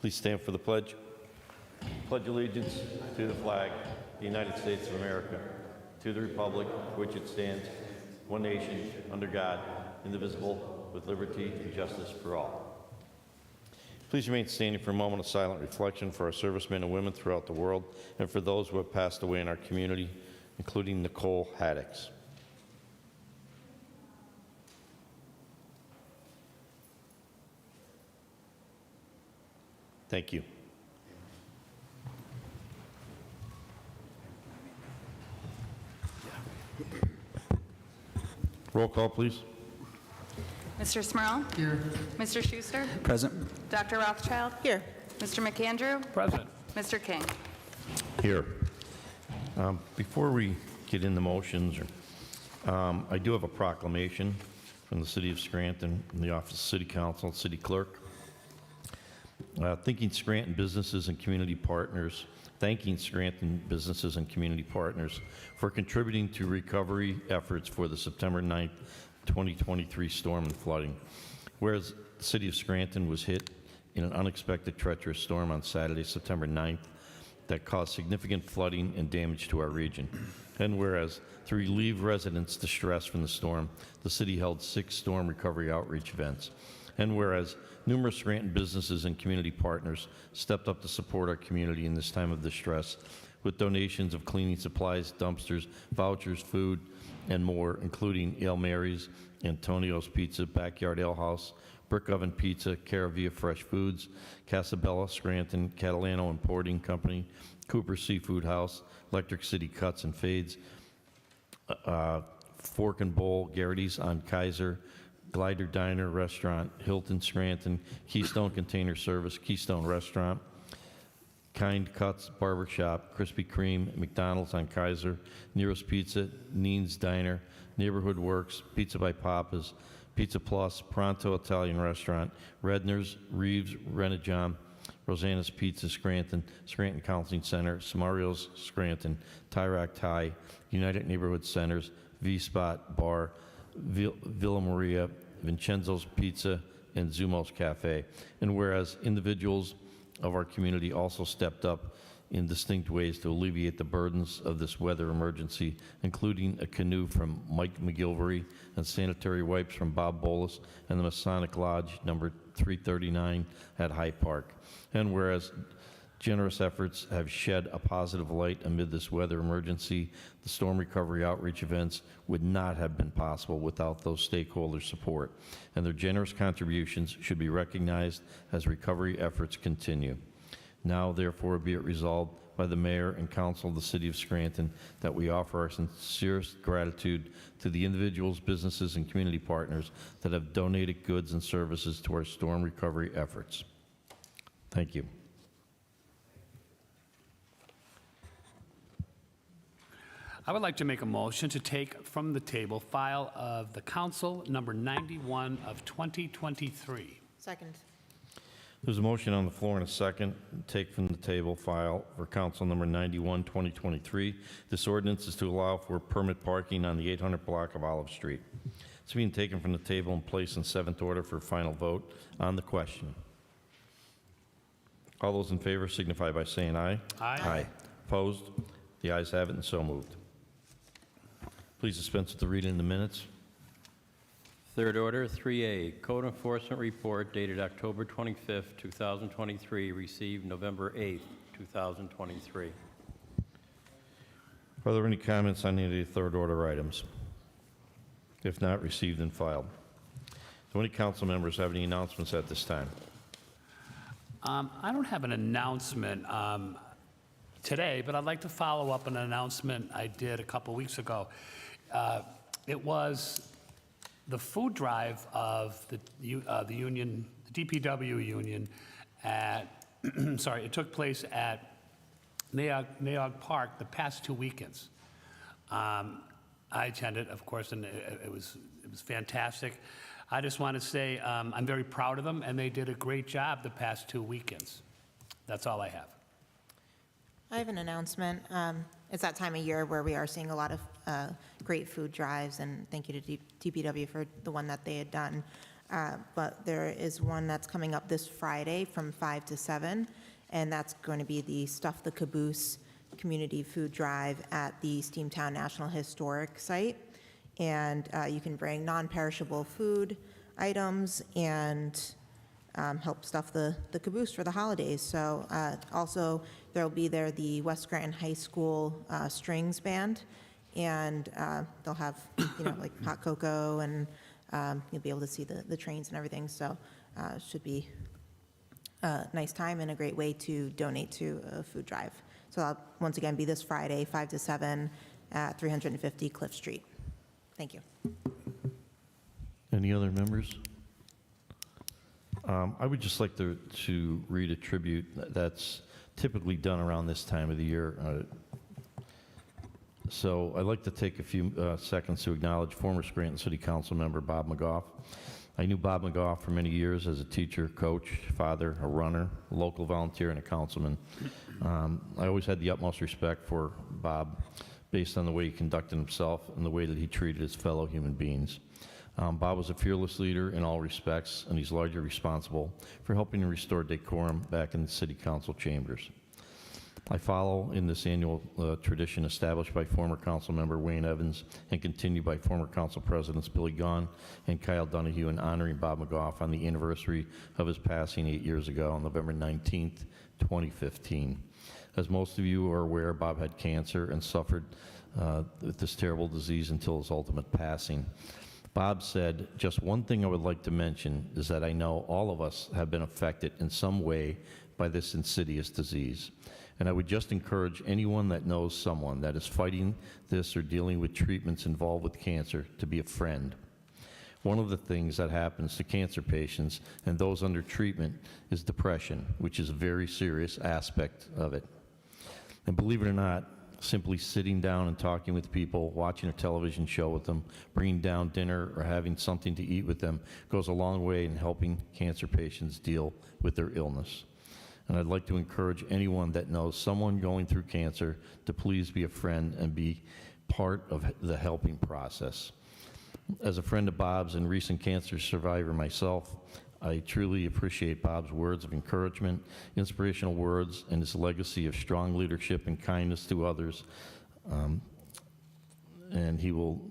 Please stand for the pledge. Pledge allegiance to the flag, the United States of America, to the republic for which it stands, one nation, under God, indivisible, with liberty and justice for all. Please remain standing for a moment of silent reflection for our servicemen and women throughout the world and for those who have passed away in our community, including Nicole Haddix. Thank you. Roll call, please. Mr. Smurl? Here. Mr. Schuster? Present. Dr. Rothchild? Here. Mr. McAndrew? Present. Mr. King? Here. Before we get into motions, I do have a proclamation from the City of Scranton, in the Office of City Council, City Clerk. Thanking Scranton businesses and community partners for contributing to recovery efforts for the September 9th, 2023 storm and flooding. Whereas the City of Scranton was hit in an unexpected treacherous storm on Saturday, September 9th, that caused significant flooding and damage to our region. And whereas to relieve residents' distress from the storm, the city held 6 storm recovery outreach events. And whereas numerous Scranton businesses and community partners stepped up to support our community in this time of distress with donations of cleaning supplies, dumpsters, vouchers, food, and more, including Ale Mary's, Antonio's Pizza, Backyard Ale House, Brick Oven Pizza, Caravia Fresh Foods, Casabella, Scranton, Catalano Importing Company, Cooper Seafood House, Electric City Cuts and Fades, Fork and Bowl, Garrity's on Kaiser, Glider Diner Restaurant, Hilton Scranton, Keystone Container Service, Keystone Restaurant, Kind Cuts Barbershop, Krispy Kreme, McDonald's on Kaiser, Nero's Pizza, Neen's Diner, Neighborhood Works, Pizza by Papa's, Pizza Plus, Pronto Italian Restaurant, Redner's, Reeves, Renajon, Rosanna's Pizza Scranton, Scranton Counseling Center, Samario's Scranton, Tyrock Thai, United Neighborhood Centers, V-Spot Bar, Villa Maria, Vincenzo's Pizza, and Zumo's Cafe. And whereas individuals of our community also stepped up in distinct ways to alleviate the burdens of this weather emergency, including a canoe from Mike McGilvery and sanitary wipes from Bob Bolus and the Masonic Lodge number 339 at Hyde Park. And whereas generous efforts have shed a positive light amid this weather emergency, the storm recovery outreach events would not have been possible without those stakeholders' support, and their generous contributions should be recognized as recovery efforts continue. Now, therefore, be it resolved by the Mayor and Council of the City of Scranton that we offer our sincerest gratitude to the individuals, businesses, and community partners that have donated goods and services to our storm recovery efforts. Thank you. I would like to make a motion to take from the table file of the council number 91 of 2023. Second. There's a motion on the floor and a second. Take from the table file for council number 91, 2023. This ordinance is to allow for permit parking on the 800 block of Olive Street. It's being taken from the table and placed in 7th order for final vote on the question. All those in favor signify by saying aye. Aye. Aye. Opposed? The ayes have it and so moved. Please dispense with the reading of the minutes. Third order, 3A, Code Enforcement Report dated October 25th, 2023, received November 8th, 2023. Are there any comments on any of the third order items? If not, received and filed. Do any council members have any announcements at this time? I don't have an announcement today, but I'd like to follow up an announcement I did a couple weeks ago. It was the food drive of the union, the DPW union at, sorry, it took place at Naog Park the past 2 weekends. I attended, of course, and it was fantastic. I just want to say I'm very proud of them, and they did a great job the past 2 weekends. That's all I have. I have an announcement. It's that time of year where we are seeing a lot of great food drives, and thank you to DPW for the one that they had done. but there is one that's coming up this Friday from 5 to 7, and that's going to be the Stuff the Caboose Community Food Drive at the Steamtown National Historic Site. And you can bring non-perishable food items and help stuff the caboose for the holidays. So also, there'll be there the West Scranton High School Strings Band, and they'll have, like hot cocoa, and you'll be able to see the trains and everything. So it should be a nice time and a great way to donate to a food drive. So I'll once again be this Friday, 5 to 7 at 350 Cliff Street. Thank you. Any other members? I would just like to read a tribute that's typically done around this time of the year. So I'd like to take a few seconds to acknowledge former Scranton City Council member Bob McGough. I knew Bob McGough for many years as a teacher, coach, father, a runner, a local volunteer, and a councilman. I always had the utmost respect for Bob based on the way he conducted himself and the way that he treated his fellow human beings. Bob was a fearless leader in all respects, and he's largely responsible for helping to restore decorum back in the city council chambers. I follow in this annual tradition established by former council member Wayne Evans and continued by former council presidents Billy Gahn and Kyle Donahue in honoring Bob McGough on the anniversary of his passing 8 years ago on November 19th, 2015. As most of you are aware, Bob had cancer and suffered with this terrible disease until his ultimate passing. Bob said, "Just one thing I would like to mention is that I know all of us have been affected in some way by this insidious disease. And I would just encourage anyone that knows someone that is fighting this or dealing with treatments involved with cancer to be a friend. One of the things that happens to cancer patients and those under treatment is depression, which is a very serious aspect of it. And believe it or not, simply sitting down and talking with people, watching a television show with them, bringing down dinner or having something to eat with them goes a long way in helping cancer patients deal with their illness. And I'd like to encourage anyone that knows someone going through cancer to please be a friend and be part of the helping process. As a friend of Bob's and recent cancer survivor myself, I truly appreciate Bob's words of encouragement, inspirational words, and his legacy of strong leadership and kindness to others, and he will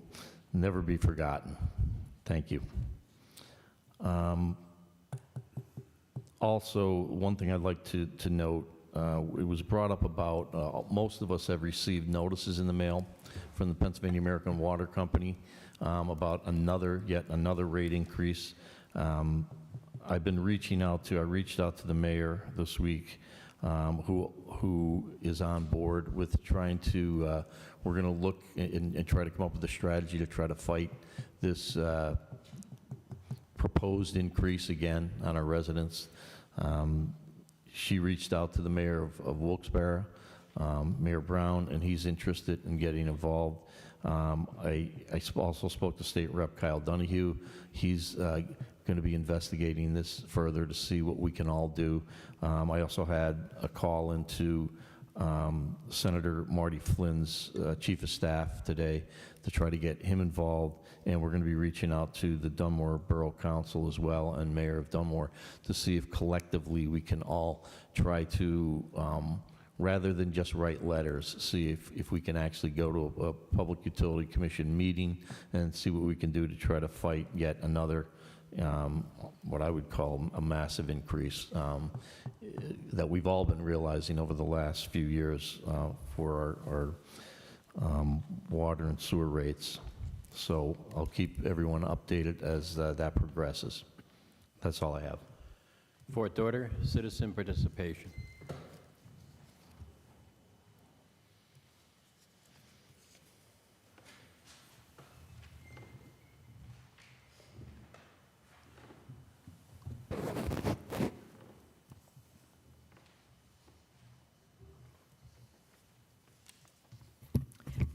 never be forgotten. Thank you. Also, one thing I'd like to note, it was brought up about most of us have received notices in the mail from the Pennsylvania American Water Company about yet another rate increase. I've been reaching out to, I reached out to the mayor this week, who is on board with trying to, we're going to look and try to come up with a strategy to try to fight this proposed increase again on our residents. She reached out to the mayor of Wilkes-Barre, Mayor Brown, and he's interested in getting involved. I also spoke to State Rep Kyle Donahue. He's going to be investigating this further to see what we can all do. I also had a call into Senator Marty Flynn's chief of staff today to try to get him involved, and we're going to be reaching out to the Dunmore Borough Council as well and Mayor of Dunmore to see if collectively we can all try to, rather than just write letters, see if we can actually go to a Public Utility Commission meeting and see what we can do to try to fight yet another what I would call a massive increase that we've all been realizing over the last few years for our water and sewer rates. So I'll keep everyone updated as that progresses. That's all I have. Fourth order, citizen participation.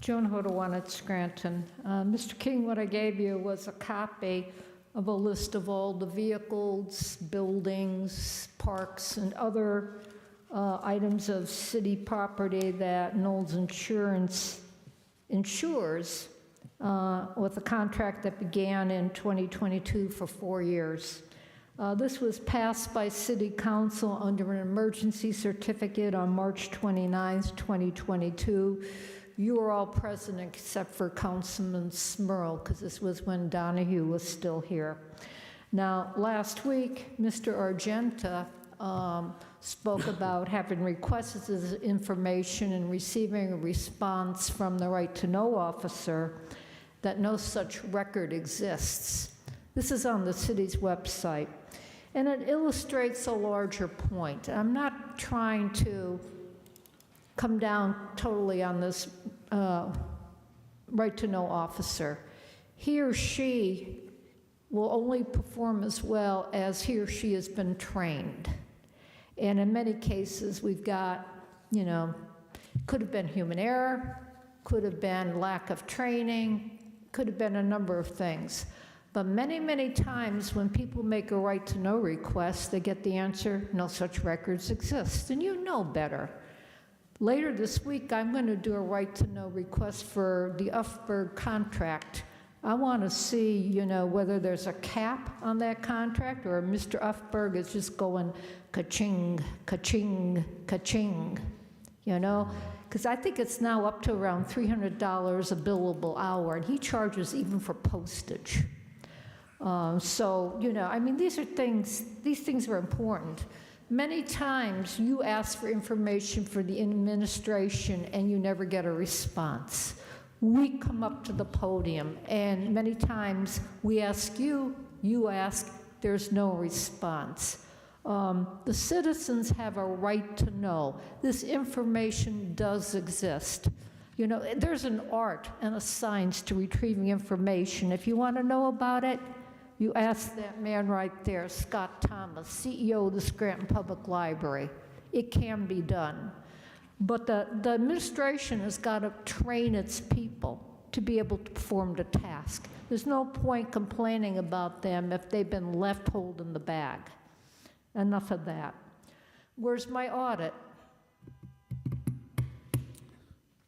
Joan Hodawan, Scranton. Mr. King, what I gave you was a copy of a list of all the vehicles, buildings, parks, and other items of city property that Knowles Insurance insures. with a contract that began in 2022 for 4 years. This was passed by City Council under an emergency certificate on March 29th, 2022. You were all present except for Councilman Smurl, because this was when Donahue was still here. Now, last week, Mr. Argenta spoke about having requested this information and receiving a response from the Right to Know officer that no such record exists. This is on the city's website, and it illustrates a larger point. I'm not trying to come down totally on this Right to Know officer. He or she will only perform as well as he or she has been trained. And in many cases, we've got, could have been human error, could have been lack of training, could have been a number of things. But many, many times when people make a right to know request, they get the answer, no such records exist, and you know better. Later this week, I'm going to do a right to know request for the Ufberg contract. I want to see, whether there's a cap on that contract or Mr. Ufberg is just going ka-ching, ka-ching, ka-ching, Because I think it's now up to around $300 a billable hour, and he charges even for postage. These things are important. Many times you ask for information for the administration and you never get a response. We come up to the podium and many times we ask you, you ask, there's no response. The citizens have a right to know. This information does exist. There's an art and a science to retrieving information. If you want to know about it, you ask that man right there, Scott Thomas, CEO of the Scranton Public Library. It can be done. But the administration has got to train its people to be able to perform the task. There's no point complaining about them if they've been left holding the bag. Enough of that. Where's my audit?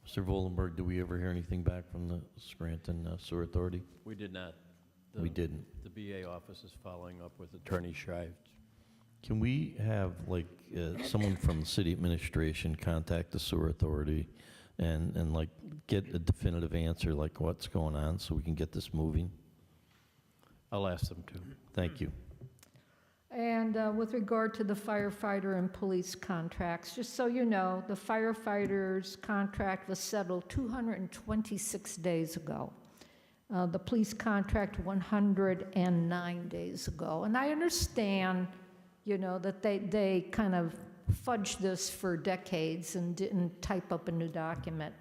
Mr. Voldenberg, do we ever hear anything back from the Scranton Sewer Authority? We did not. We didn't. The BA office is following up with Attorney Shrives. Can we have, someone from the city administration contact the sewer authority and get a definitive answer, what's going on, so we can get this moving? I'll ask them to. Thank you. And with regard to the firefighter and police contracts, just so you know, the firefighters' contract was settled 226 days ago. The police contract 109 days ago. And I understand, that they kind of fudged this for decades and didn't type up a new document.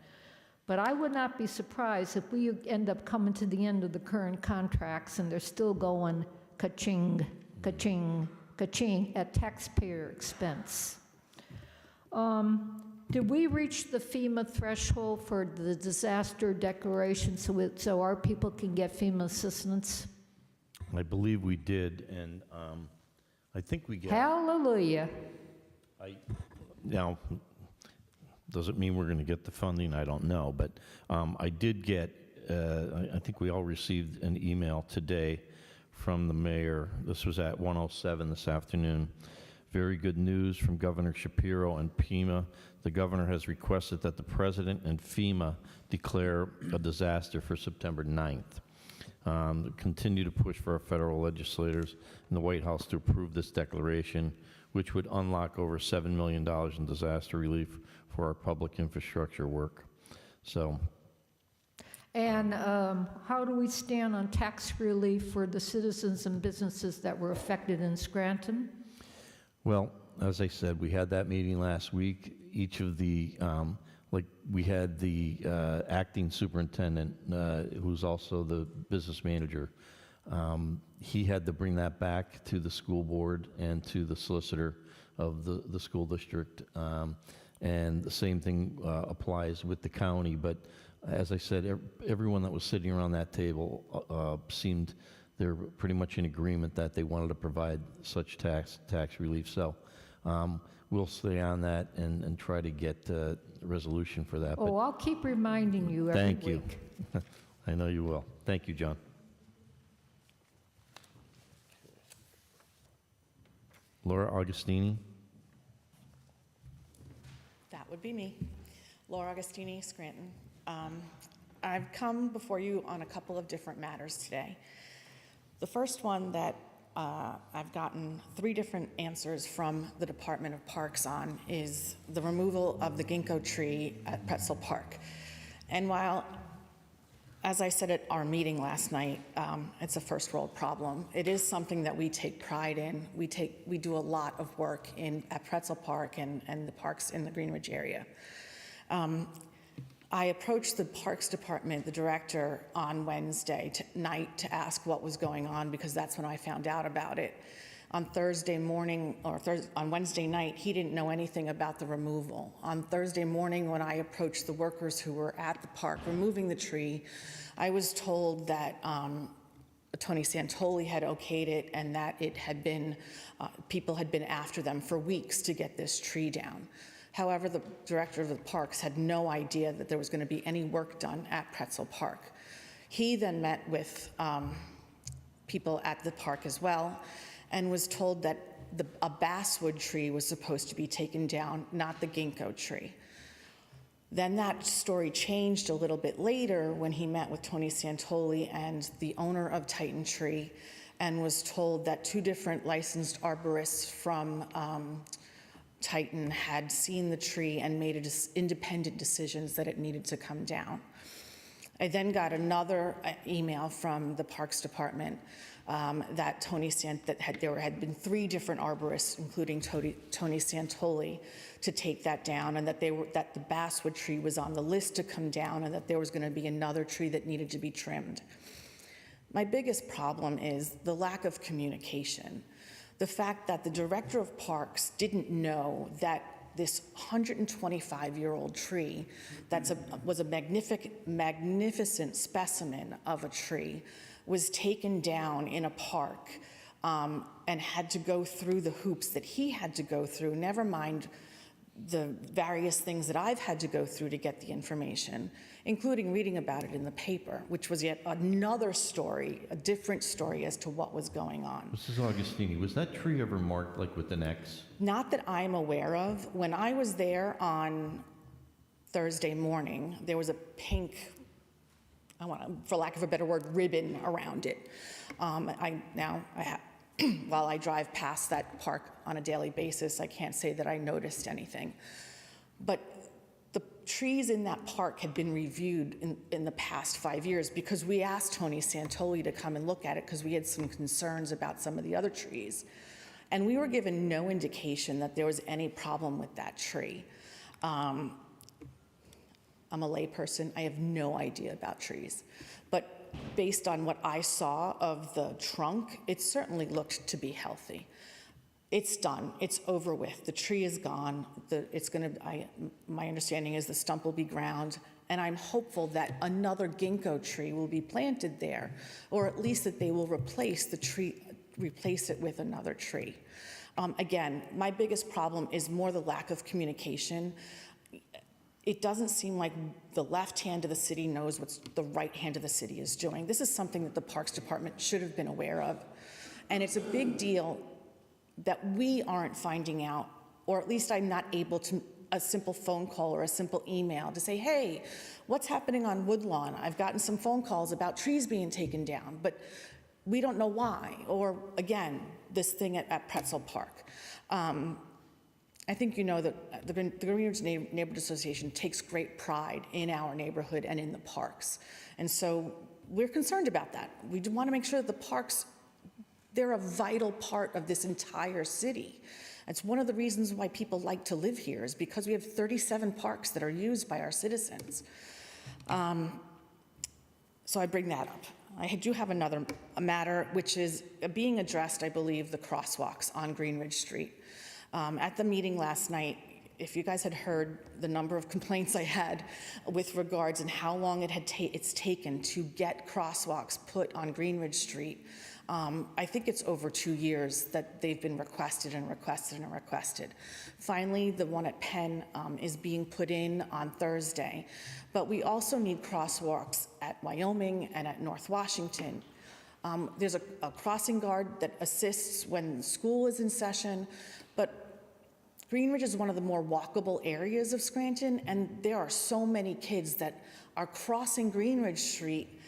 But I would not be surprised if we end up coming to the end of the current contracts and they're still going ka-ching, ka-ching, ka-ching at taxpayer expense. Did we reach the FEMA threshold for the disaster declaration so our people can get FEMA assistance? I believe we did, and I think we get... Hallelujah. Now, does it mean we're going to get the funding? I don't know, but I did get, I think we all received an email today from the mayor. This was at 1:07 this afternoon. Very good news from Governor Shapiro and FEMA. The governor has requested that the president and FEMA declare a disaster for September 9th. Continue to push for our federal legislators and the White House to approve this declaration, which would unlock over $7 million in disaster relief for our public infrastructure work. So. And how do we stand on tax relief for the citizens and businesses that were affected in Scranton? Well, as I said, we had that meeting last week. Each of the, we had the acting superintendent, who's also the business manager. He had to bring that back to the school board and to the solicitor of the school district. And the same thing applies with the county. But as I said, everyone that was sitting around that table seemed they're pretty much in agreement that they wanted to provide such tax relief. So we'll stay on that and try to get a resolution for that. Oh, I'll keep reminding you every week. Thank you. I know you will. Thank you, John. Laura Augustini. That would be me, Laura Augustini, Scranton. I've come before you on a couple of different matters today. The first one that I've gotten 3 different answers from the Department of Parks on is the removal of the ginkgo tree at Pretzel Park. And while, as I said at our meeting last night, it's a first world problem, it is something that we take pride in. We do a lot of work at Pretzel Park and the parks in the Greenwich area. I approached the Parks Department, the director, on Wednesday night to ask what was going on, because that's when I found out about it. On Thursday morning, or on Wednesday night, he didn't know anything about the removal. On Thursday morning, when I approached the workers who were at the park removing the tree, I was told that Tony Santoli had okayed it and that it had been, people had been after them for weeks to get this tree down. However, the director of the parks had no idea that there was going to be any work done at Pretzel Park. He then met with people at the park as well and was told that a basswood tree was supposed to be taken down, not the ginkgo tree. Then that story changed a little bit later when he met with Tony Santoli and the owner of Titan Tree and was told that 2 different licensed arborists from Titan had seen the tree and made independent decisions that it needed to come down. I then got another email from the Parks Department that there had been 3 different arborists, including Tony Santoli, to take that down, and that the basswood tree was on the list to come down, and that there was going to be another tree that needed to be trimmed. My biggest problem is the lack of communication. The fact that the director of parks didn't know that this 125-year-old tree was a magnificent specimen of a tree was taken down in a park and had to go through the hoops that he had to go through, never mind the various things that I've had to go through to get the information, including reading about it in the paper, which was yet another story, a different story as to what was going on. Mrs. Augustini, was that tree ever marked like with an X? Not that I'm aware of. When I was there on Thursday morning, there was a pink, for lack of a better word, ribbon around it. While I drive past that park on a daily basis, I can't say that I noticed anything. But the trees in that park had been reviewed in the past 5 years because we asked Tony Santoli to come and look at it because we had some concerns about some of the other trees. And we were given no indication that there was any problem with that tree. I'm a layperson. I have no idea about trees. But based on what I saw of the trunk, it certainly looked to be healthy. It's done. It's over with. The tree is gone. My understanding is the stump will be ground, and I'm hopeful that another ginkgo tree will be planted there, or at least that they will replace it with another tree. Again, my biggest problem is more the lack of communication. It doesn't seem like the left hand of the city knows what the right hand of the city is doing. This is something that the Parks Department should have been aware of. And it's a big deal that we aren't finding out, or at least I'm not able to, a simple phone call or a simple email to say, hey, what's happening on Woodlawn? I've gotten some phone calls about trees being taken down, but we don't know why. Or again, this thing at Pretzel Park. I think you know that the Greenwich Neighborhood Association takes great pride in our neighborhood and in the parks. And so we're concerned about that. We want to make sure that the parks, they're a vital part of this entire city. It's one of the reasons why people like to live here is because we have 37 parks that are used by our citizens. So I bring that up. I do have another matter, which is being addressed, I believe, the crosswalks on Greenridge Street. At the meeting last night, if you guys had heard the number of complaints I had with regards and how long it's taken to get crosswalks put on Greenridge Street, I think it's over 2 years that they've been requested and requested and requested. Finally, the one at Penn is being put in on Thursday, but we also need crosswalks at Wyoming and at North Washington. There's a crossing guard that assists when school is in session, but Greenridge is one of the more walkable areas of Scranton, and there are so many kids that are crossing Greenridge Street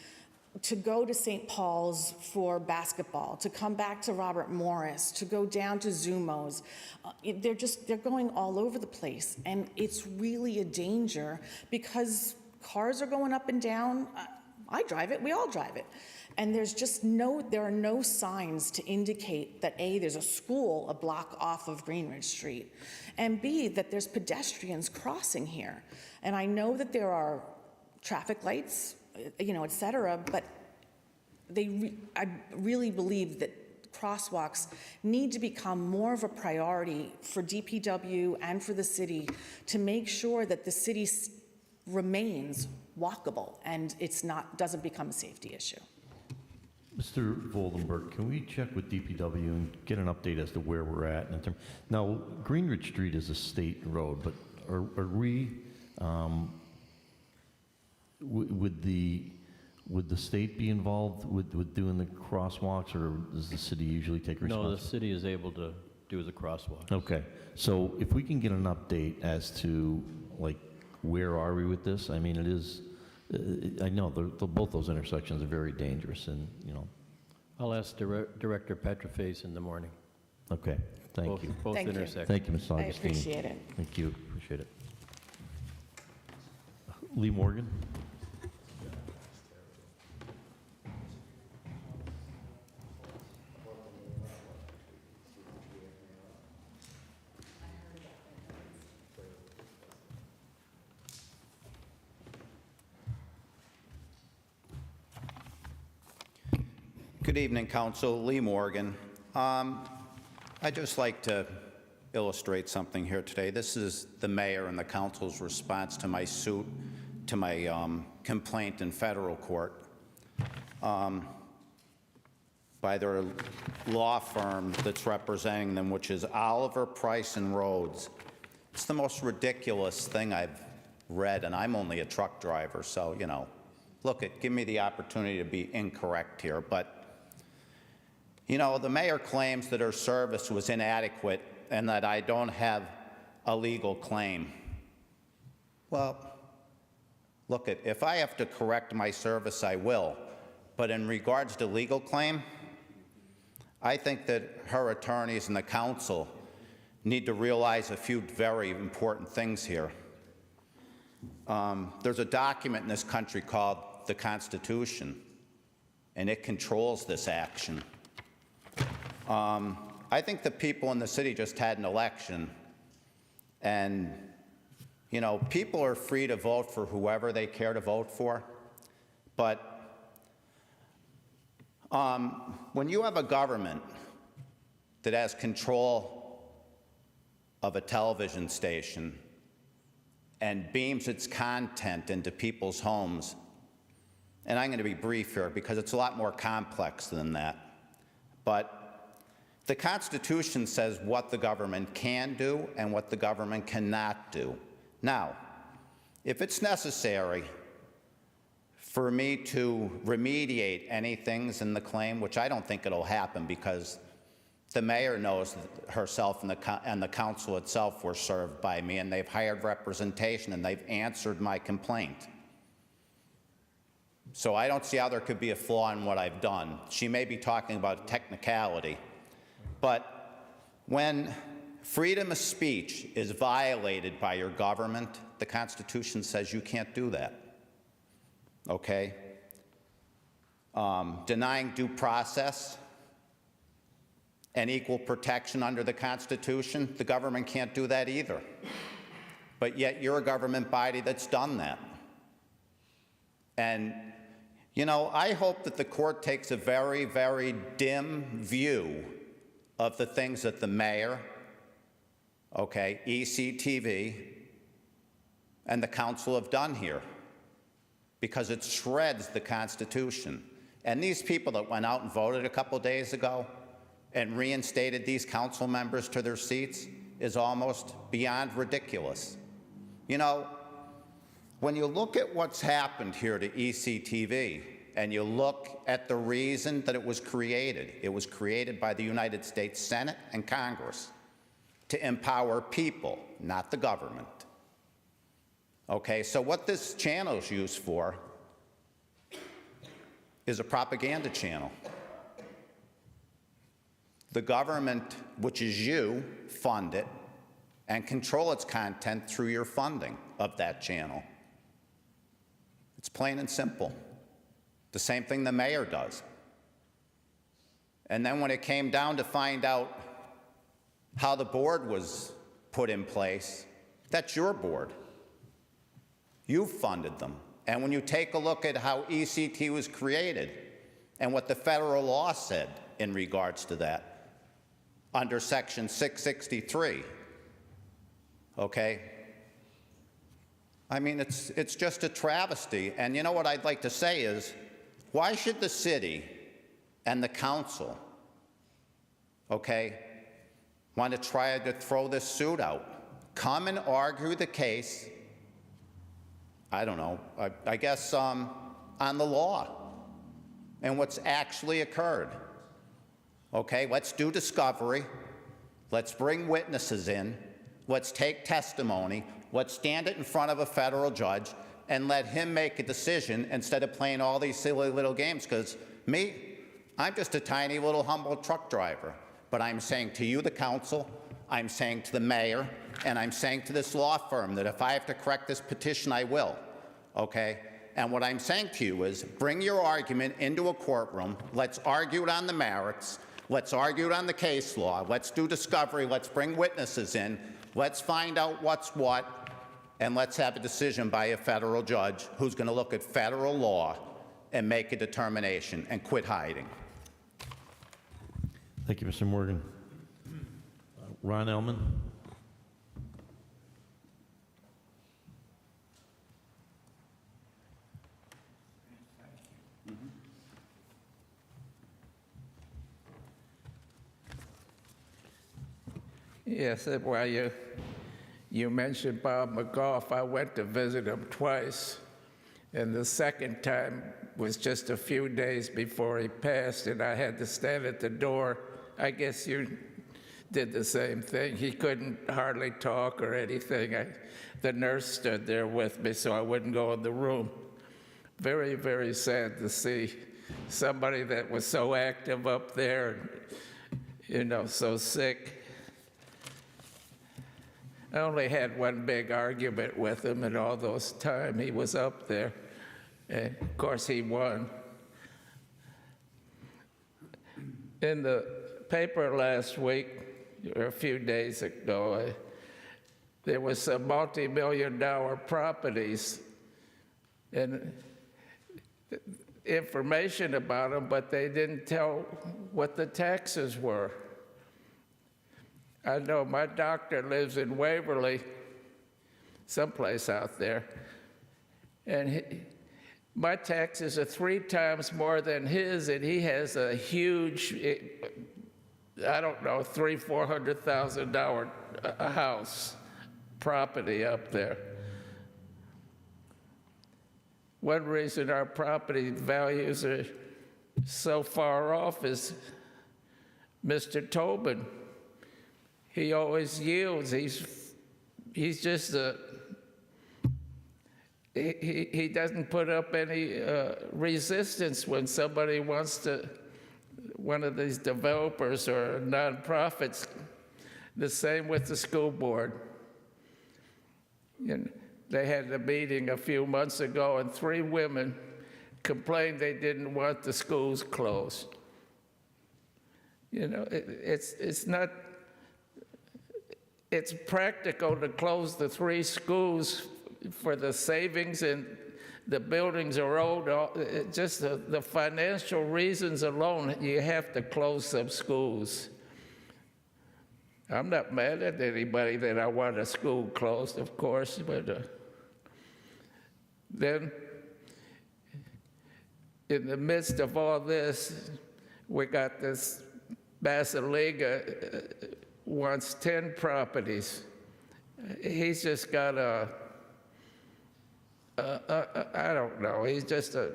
to go to St. Paul's for basketball, to come back to Robert Morris, to go down to Zumo's. They're going all over the place, and it's really a danger because cars are going up and down. I drive it, we all drive it. And there are no signs to indicate that A, there's a school a block off of Greenridge Street, and B, that there's pedestrians crossing here. And I know that there are traffic lights, et cetera, but I really believe that crosswalks need to become more of a priority for DPW and for the city to make sure that the city remains walkable and doesn't become a safety issue. Mr. Voldenberg, can we check with DPW and get an update as to where we're at in terms? Now, Greenridge Street is a state road, but are we, would the state be involved with doing the crosswalks, or does the city usually take No, the responsibility? city is able to do the crosswalk. Okay, so if we can get an update as to, like, where are we with this? I mean, it is, I know both those intersections are very dangerous, and, I'll ask Director Petroface in the morning. okay, thank you. Both Thank you. intersections. Thank you, Ms. I Augustine. appreciate it. Thank you, appreciate it. Lee Morgan? Good evening, Council. Lee Morgan. I'd just like to illustrate something here today. This is the mayor and the council's response to my suit, to my complaint in federal court by their law firm that's representing them, which is Oliver, Price, and Rhodes. It's the most ridiculous thing I've read, and I'm only a truck driver, so, look, give me the opportunity to be incorrect here, but the mayor claims that her service was inadequate and that I don't have a legal claim. Well, look, if I have to correct my service, I will. But in regards to legal claim, I think that her attorneys and the council need to realize a few very important things here. There's a document in this country called the Constitution, and it controls this action. I think the people in the city just had an election, and, people are free to vote for whoever they care to vote for, but when you have a government that has control of a television station and beams its content into people's homes, and I'm going to be brief here because it's a lot more complex than that, but the Constitution says what the government can do and what the government cannot do. Now, if it's necessary for me to remediate any things in the claim, which I don't think it'll happen because the mayor knows that herself and the council itself were served by me, and they've hired representation and they've answered my complaint. So I don't see how there could be a flaw in what I've done. She may be talking about technicality. But when freedom of speech is violated by your government, the Constitution says you can't do that, okay? Denying due process and equal protection under the Constitution, the government can't do that either. But yet you're a government body that's done that. And, I hope that the court takes a very, very dim view of the things that the mayor, ECTV, and the council have done here, because it shreds the Constitution. And these people that went out and voted a couple days ago and reinstated these council members to their seats is almost beyond ridiculous. You know, when you look at what's happened here to ECTV, and you look at the reason that it was created by the United States Senate and Congress to empower people, not the government. Okay, so what this channel is used for is a propaganda channel. The government, which is you, fund it and control its content through your funding of that channel. It's plain and simple. The same thing the mayor does. And then when it came down to find out how the board was put in place, that's your board. You funded them. And when you take a look at how ECT was created and what the federal law said in regards to that, under Section 663, okay? I mean, it's just a travesty. And you know what I'd like to say is, why should the city and the council, okay, want to try to throw this suit out? Come and argue the case, I don't know, I guess on the law and what's actually occurred. Okay, let's do discovery. Let's bring witnesses in. Let's take testimony. Let's stand it in front of a federal judge and let him make a decision instead of playing all these silly little games. Because me, I'm just a tiny little humble truck driver. But I'm saying to you, the council, I'm saying to the mayor, and I'm saying to this law firm that if I have to correct this petition, I will, okay? And what I'm saying to you is bring your argument into a courtroom. Let's argue it on the merits. Let's argue it on the case law. Let's do discovery. Let's bring witnesses in. Let's find out what's what. And let's have a decision by a federal judge who's going to look at federal law and make a determination and quit hiding. Thank you, Mr. Morgan. Ron Ellman. Yes, well, you mentioned Bob McGough. I went to visit him twice, and the second time was just a few days before he passed, and I had to stand at the door. I guess you did the same thing. He couldn't hardly talk or anything. The nurse stood there with me so I wouldn't go in the room. Very, very sad to see somebody that was so active up there, you know, so sick. I only had one big argument with him in all those time he was up there. And of course, he won. In the paper last week, or a few days ago, there was some multi-million-dollar properties and information about them, but they didn't tell what the taxes were. I know my doctor lives in Waverly, someplace out there, and my taxes are 3 times more than his, and he has a huge, I don't know, $300,000-400,000 a house property up there. One reason our property values are so far off is Mr. Tobin. He always yields. He's just he doesn't put up any resistance when somebody wants to, one of these developers or nonprofits. The same with the school board. And they had a meeting a few months ago, and 3 women complained they didn't want the schools closed. You know, it's not. It's practical to close the 3 schools for the savings, and the buildings are old. Just the financial reasons alone, you have to close some schools. I'm not mad at anybody that I want a school closed, of course, but then in the midst of all this, we got this Basiliga wants 10 properties. He's just got I don't know, he's just a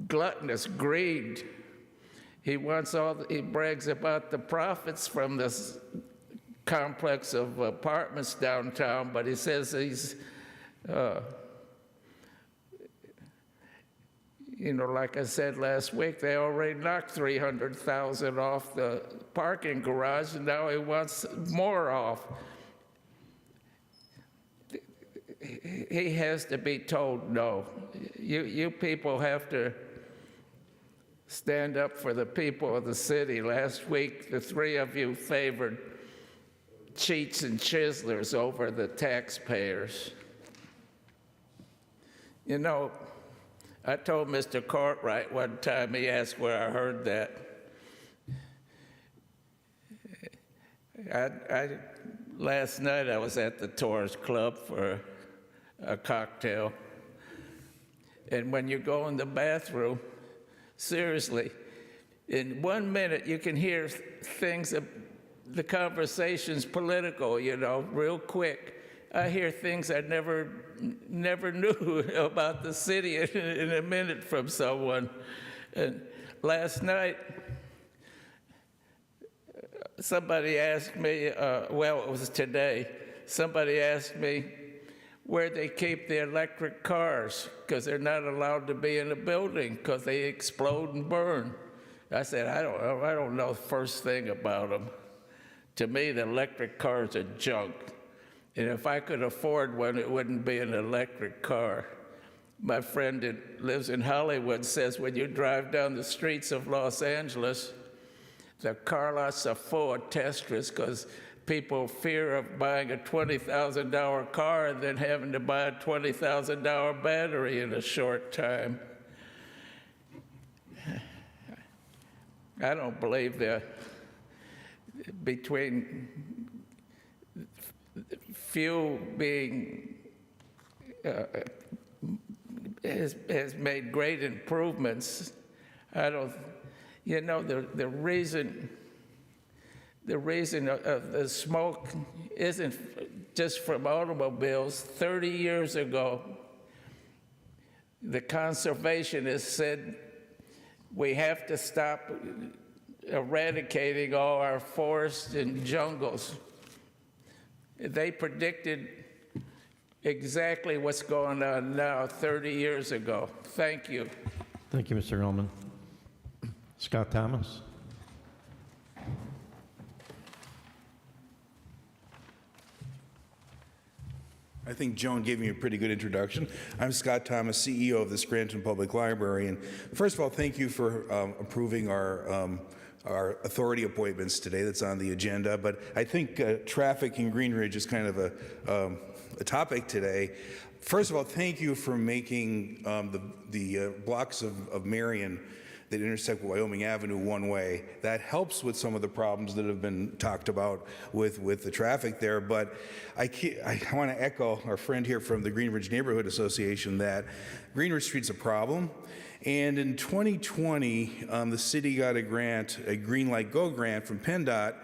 gluttonous greed. He brags about the profits from this complex of apartments downtown, but he says he's, like I said last week, they already knocked 300,000 off the parking garage, and now he wants more off. He has to be told no. You people have to stand up for the people of the city. Last week, the three of you favored cheats and chiselers over the taxpayers. I told Mr. Cartwright one time, he asked where I heard that. Last night I was at the Tourist Club for a cocktail. And when you go in the bathroom, seriously, in 1 minute you can hear things, the conversation's political, real quick. I hear things I never knew about the city in a minute from someone. And last night, somebody asked me, it was today, somebody asked me where they keep the electric cars, because they're not allowed to be in a building because they explode and burn. I said, I don't know the first thing about them. To me, the electric cars are junk. And if I could afford one, it wouldn't be an electric car. My friend that lives in Hollywood says when you drive down the streets of Los Angeles, the car lots are full of testers because people fear of buying a $20,000 car and then having to buy a $20,000 battery in a short time. I don't believe that between fuel being has made great improvements. I don't, the reason of the smoke isn't just from automobiles. 30 years ago, the conservationists said we have to stop eradicating all our forests and jungles. They predicted exactly what's going on now 30 years ago. Thank you. Thank you, Mr. Ullman. Scott Thomas. I think Joan gave me a pretty good introduction. I'm Scott Thomas, CEO of the Scranton Public Library. And first of all, thank you for approving our authority appointments today that's on the agenda. But I think traffic in Greenridge is kind of a topic today. First of all, thank you for making the blocks of Marion that intersect with Wyoming Avenue one way. That helps with some of the problems that have been talked about with the traffic there. But I want to echo our friend here from the Greenridge Neighborhood Association that Greenridge Street's a problem. And in 2020, the city got a grant, a Green Light Go grant from PennDOT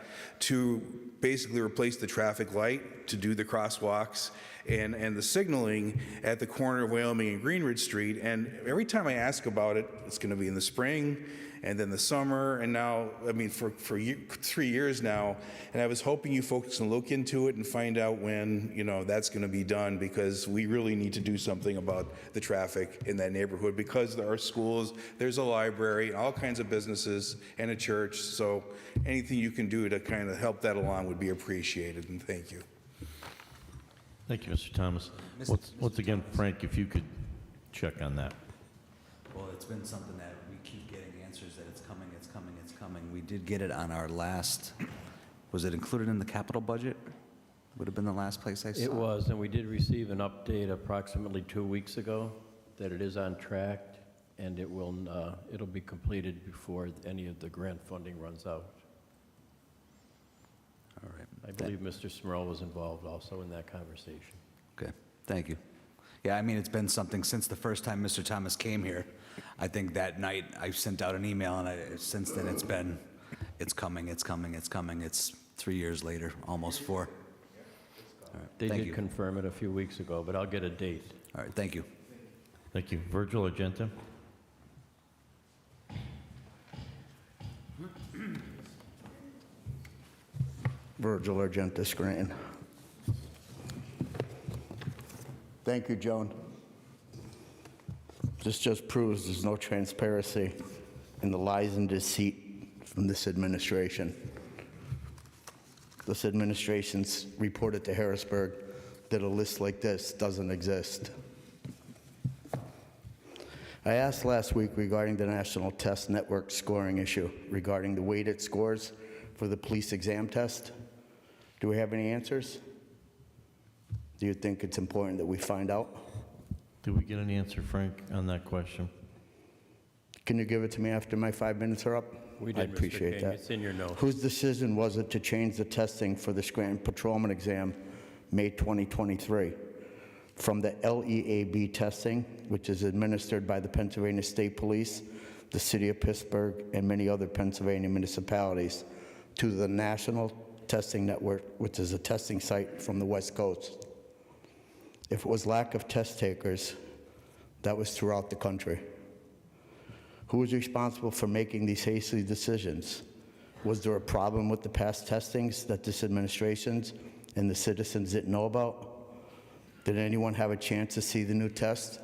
to basically replace the traffic light, to do the crosswalks and the signaling at the corner of Wyoming and Greenridge Street. And every time I ask about it, it's going to be in the spring and then the summer, and now, for 3 years now. And I was hoping you folks can look into it and find out when, that's going to be done, because we really need to do something about the traffic in that neighborhood, because there are schools, there's a library, all kinds of businesses, and a church. So anything you can do to kind of help that along would be appreciated, and thank you. Thank you, Mr. Thomas. Once again, Frank, if you could check on that. Well, it's been something that we keep getting answers that it's coming, it's coming, it's coming. We did get it on our last, was it included in the capital budget? Would have been the last place I saw it. It was, and we did receive an update approximately 2 weeks ago that it is on track, and it'll be completed before any of the grant funding runs out. All right. I believe Mr. Smurl was involved also in that conversation. Okay, thank you. Yeah, I mean, it's been something since the first time Mr. Thomas came here. I think that night I sent out an email, and since then it's coming. It's 3 years later, almost 4. All right, They thank did you. confirm it a few weeks ago, but I'll get a date. All right, thank you. Thank you. Virgil Argenta. Virgil Argenta, Scranton. Thank you, Joan. This just proves there's no transparency in the lies and deceit from this administration. This administration's reported to Harrisburg that a list like this doesn't exist. I asked last week regarding the National Test Network scoring issue, regarding the weighted scores for the police exam test. Do we have any answers? Do you think it's important that we find out? Did we get an answer, Frank, on that question? Can you give it to me after my 5 minutes are up? We did, I'd appreciate Mr. King. that. It's in your notes. Whose decision was it to change the testing for the Scranton Patrolman exam, May 2023, from the LEAB testing, which is administered by the Pennsylvania State Police, the City of Pittsburgh, and many other Pennsylvania municipalities, to the National Testing Network, which is a testing site from the West Coast? If it was lack of test takers, that was throughout the country. Who was responsible for making these hasty decisions? Was there a problem with the past testings that this administration and the citizens didn't know about? Did anyone have a chance to see the new test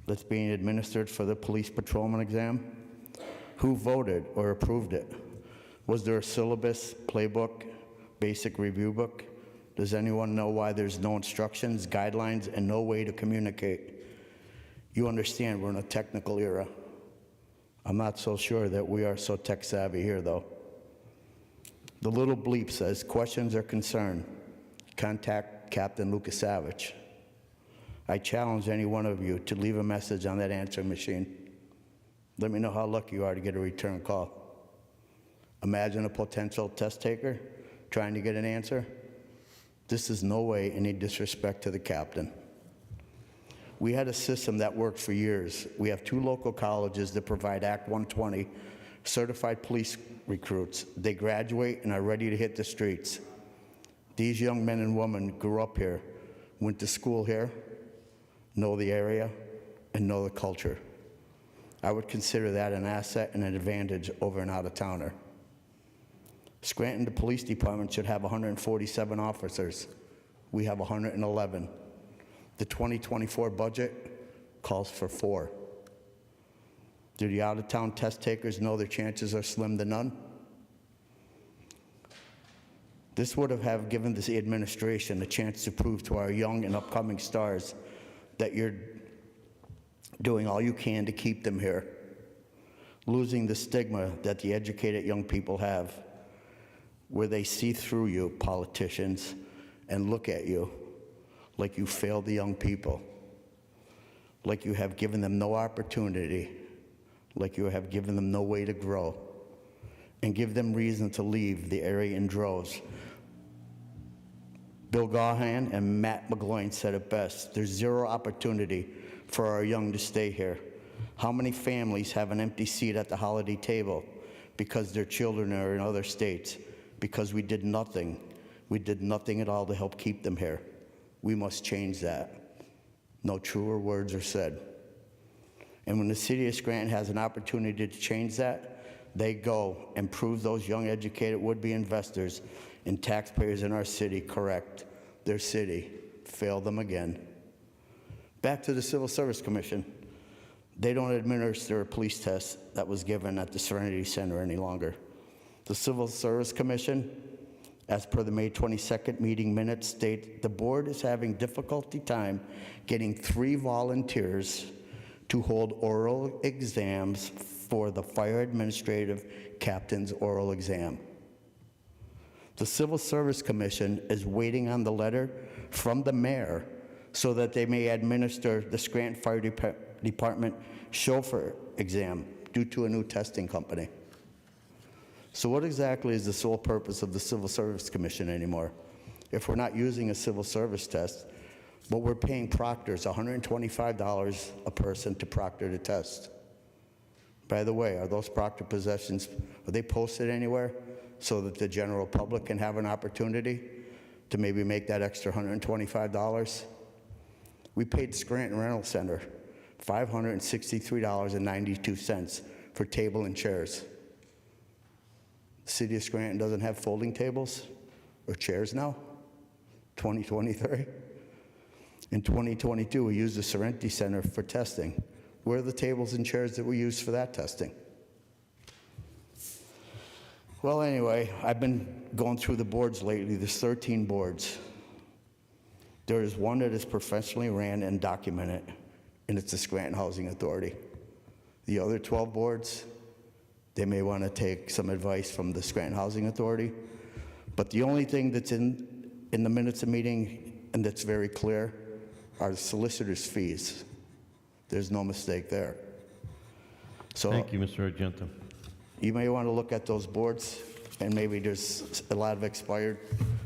that's being administered for the police patrolman exam? Who voted or approved it? Was there a syllabus, playbook, basic review book? Does anyone know why there's no instructions, guidelines, and no way to communicate? You understand we're in a technical era. I'm not so sure that we are so tech savvy here, though. The little bleep says, questions or concern, contact Captain Lucas Savage. I challenge any one of you to leave a message on that answering machine. Let me know how lucky you are to get a return call. Imagine a potential test taker trying to get an answer. This is no way any disrespect to the captain. We had a system that worked for years. We have 2 local colleges that provide Act 120 certified police recruits. They graduate and are ready to hit the streets. These young men and women grew up here, went to school here, know the area, and know the culture. I would consider that an asset and an advantage over an out-of-towner. Scranton, the police department, should have 147 officers. We have 111. The 2024 budget calls for 4. Do the out-of-town test takers know their chances are slim to none? This would have given this administration a chance to prove to our young and upcoming stars that you're doing all you can to keep them here, losing the stigma that the educated young people have, where they see through you, politicians, and look at you like you failed the young people, like you have given them no opportunity, like you have given them no way to grow, and give them reason to leave the area in droves. Bill Gahan and Matt McGloin said it best. There's 0 opportunity for our young to stay here. How many families have an empty seat at the holiday table because their children are in other states? Because we did nothing. We did nothing at all to help keep them here. We must change that. No truer words are said. And when the city of Scranton has an opportunity to change that, they go and prove those young, educated would-be investors and taxpayers in our city correct. Their city failed them again. Back to the Civil Service Commission. They don't administer a police test that was given at the Serenity Center any longer. The Civil Service Commission, as per the May 22nd meeting minutes, state the board is having difficulty time getting 3 volunteers to hold oral exams for the fire administrative captain's oral exam. The Civil Service Commission is waiting on the letter from the mayor so that they may administer the Scranton Fire Department chauffeur exam due to a new testing company. So what exactly is the sole purpose of the Civil Service Commission anymore? If we're not using a civil service test, But we're paying proctors $125 a person to proctor the test. By the way, are those proctor possessions, are they posted anywhere so that the general public can have an opportunity to maybe make that extra $125? We paid Scranton Rental Center $563.92 for table and chairs. The city of Scranton doesn't have folding tables or chairs now, 2023. In 2022, we used the Sorrenti Center for testing. Where are the tables and chairs that we used for that testing? Well, anyway, I've been going through the boards lately. There's 13 boards. There is one that is professionally ran and documented, and it's the Scranton Housing Authority. The other 12 boards, they may want to take some advice from the Scranton Housing Authority. But the only thing that's in the minutes of meeting and that's very clear are the solicitor's fees. There's no mistake there. So Thank you, Mr. Argento. you may want to look at those boards, and maybe there's a lot of expired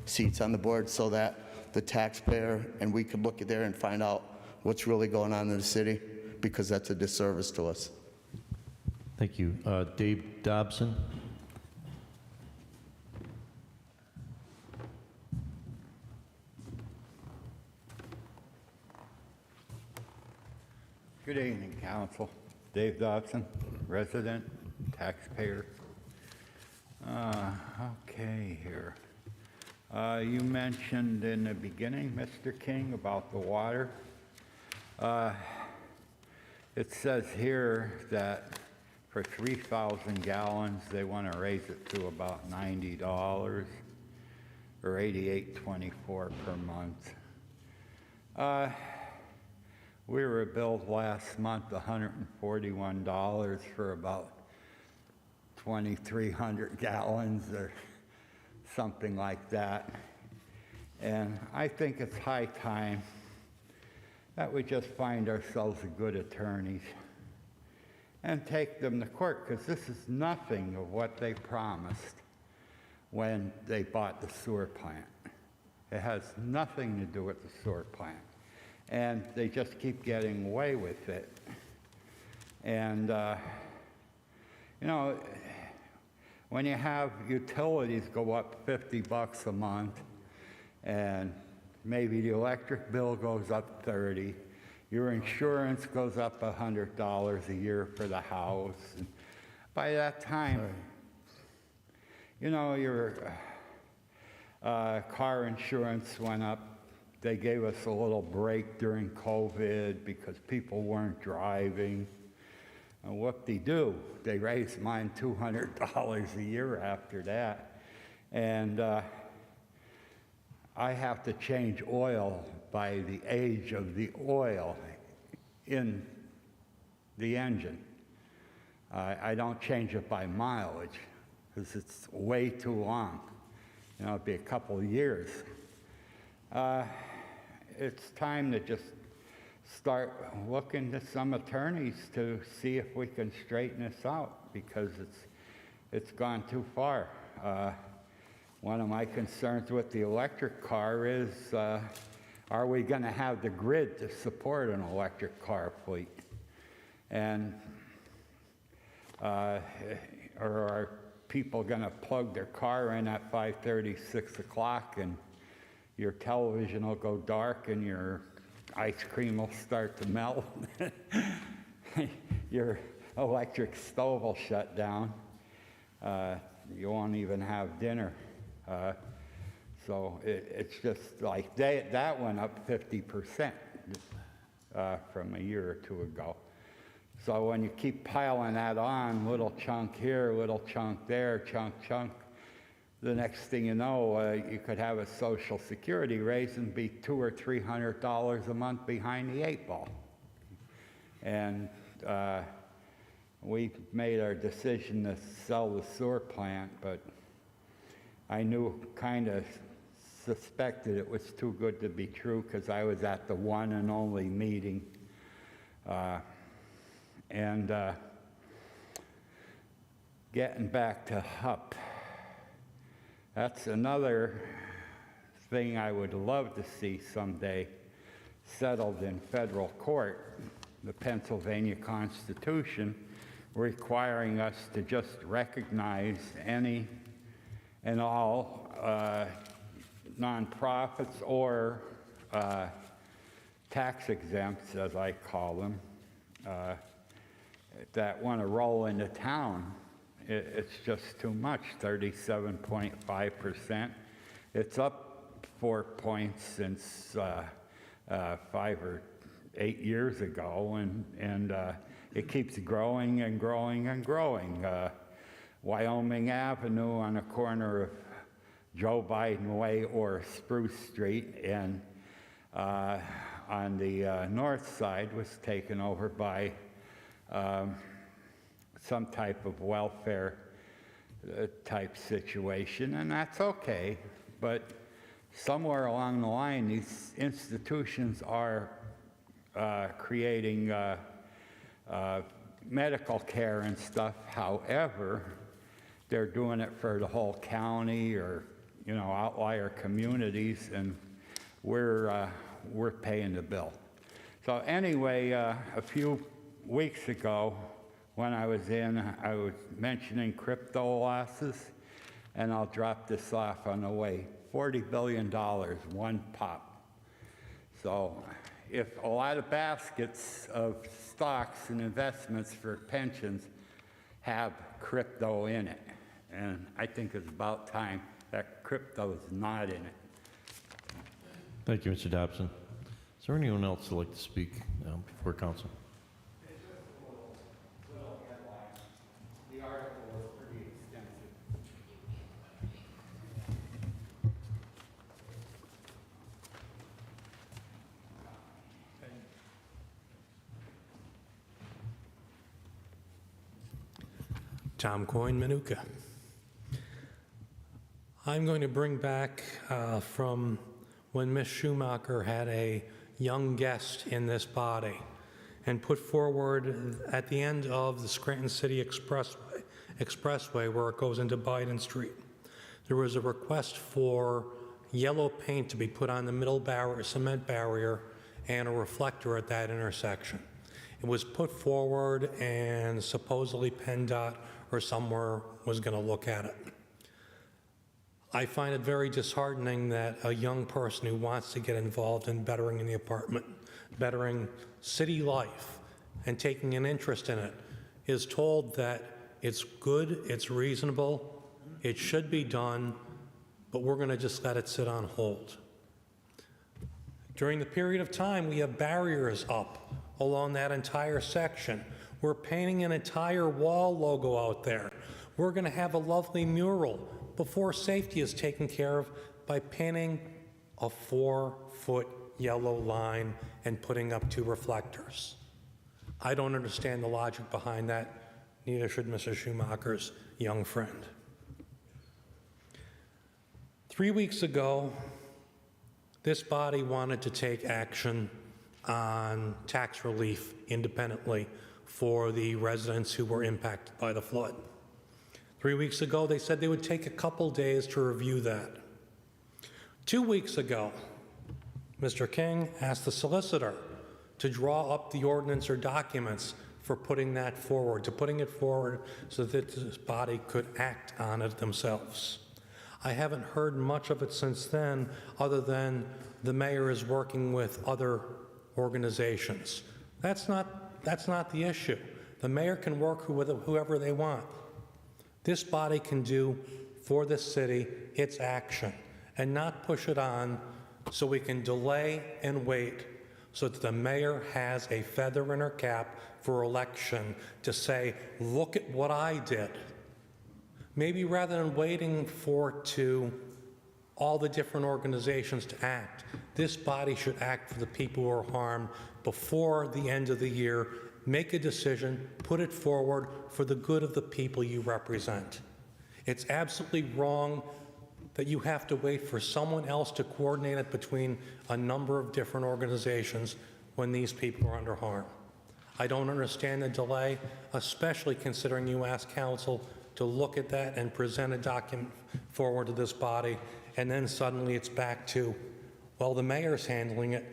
seats on the board so that the taxpayer and we could look at there and find out what's really going on in the city, because that's a disservice to us. Thank you. Dave Dobson? Good evening, Council. Dave Dobson, resident, taxpayer. Okay, here. You mentioned in the beginning, Mr. King, about the water. It says here that for 3,000 gallons, they want to raise it to about $90 or $88.24 per month. We were billed last month $141 for about 2,300 gallons or something like that. And I think it's high time that we just find ourselves a good attorneys and take them to court, because this is nothing of what they promised when they bought the sewer plant. It has nothing to do with the sewer plant. And they just keep getting away with it. And, you know, when you have utilities go up $50 a month, and maybe the electric bill goes up $30, your insurance goes up $100 a year for the house. And by that time, you know, your car insurance went up. They gave us a little break during COVID because people weren't driving. And whoop-de-doo, they raised mine $200 a year after that. And I have to change oil by the age of the oil in the engine. I don't change it by mileage because it's way too long. You know, it'd be a couple of years. It's time to just start looking to some attorneys to see if we can straighten this out, because it's gone too far. One of my concerns with the electric car is, are we going to have the grid to support an electric car fleet? And or are people going to plug their car in at 5:30, 6 o'clock, and your television will go dark and your ice cream will start to melt? Your electric stove will shut down. You won't even have dinner. So it's just like that went up 50% from a year or two ago. So when you keep piling that on, little chunk here, little chunk there, chunk, the next thing you know, you could have a Social Security raise and be $200 or $300 a month behind the 8 ball. And we made our decision to sell the sewer plant, but I kind of suspected it was too good to be true because I was at the one and only meeting. Getting back to HUP, that's another thing I would love to see someday, settled in federal court, the Pennsylvania Constitution, requiring us to just recognize any and all nonprofits or tax exempts, as I call them, that want to roll into town. It's just too much, 37.5%. It's up 4 points since 5 or 8 years ago, and it keeps growing and growing and growing. Wyoming Avenue on the corner of Joe Biden Way or Spruce Street, and on the north side was taken over by some type of welfare type situation, and that's okay. But somewhere along the line, these institutions are creating medical care and stuff. However, they're doing it for the whole county or, you know, outlier communities, and we're paying the bill. So anyway, a few weeks ago, when I was mentioning crypto losses, and I'll drop this off on the way. $40 billion, one pop. So if a lot of baskets of stocks and investments for pensions have crypto in it, and I think it's about time that crypto is not in it. Thank you, Mr. Dobson. Is there anyone else who'd like to speak before council? The article was pretty extensive. Tom Coyne, Manuka. I'm going to bring back from when Ms. Schumacher had a young guest in this body and put forward at the end of the Scranton City Expressway where it goes into Biden Street. There was a request for yellow paint to be put on the middle cement barrier and a reflector at that intersection. It was put forward and supposedly PennDOT or somewhere was going to look at it. I find it very disheartening that a young person who wants to get involved in bettering the apartment, bettering city life, and taking an interest in it, is told that it's good, it's reasonable, it should be done, but we're going to just let it sit on hold. During the period of time, we have barriers up along that entire section. We're painting an entire wall logo out there. We're going to have a lovely mural before safety is taken care of by painting a 4-foot yellow line and putting up 2 reflectors. I don't understand the logic behind that, neither should Mrs. Schumacher's young friend. 3 weeks ago, this body wanted to take action on tax relief independently for the residents who were impacted by the flood. 3 weeks ago, they said they would take a couple days to review that. 2 weeks ago, Mr. King asked the solicitor to draw up the ordinance or documents for putting that forward, to putting it forward so that this body could act on it themselves. I haven't heard much of it since then, other than the mayor is working with other organizations. That's not the issue. The mayor can work with whoever they want. This body can do for this city its action and not push it on so we can delay and wait so that the mayor has a feather in her cap for election to say, look at what I did. Maybe rather than waiting for all the different organizations to act, this body should act for the people who are harmed before the end of the year. Make a decision, put it forward for the good of the people you represent. It's absolutely wrong that you have to wait for someone else to coordinate it between a number of different organizations when these people are under harm. I don't understand the delay, especially considering you asked council to look at that and present a document forward to this body, and then suddenly it's back to, well, the mayor's handling it.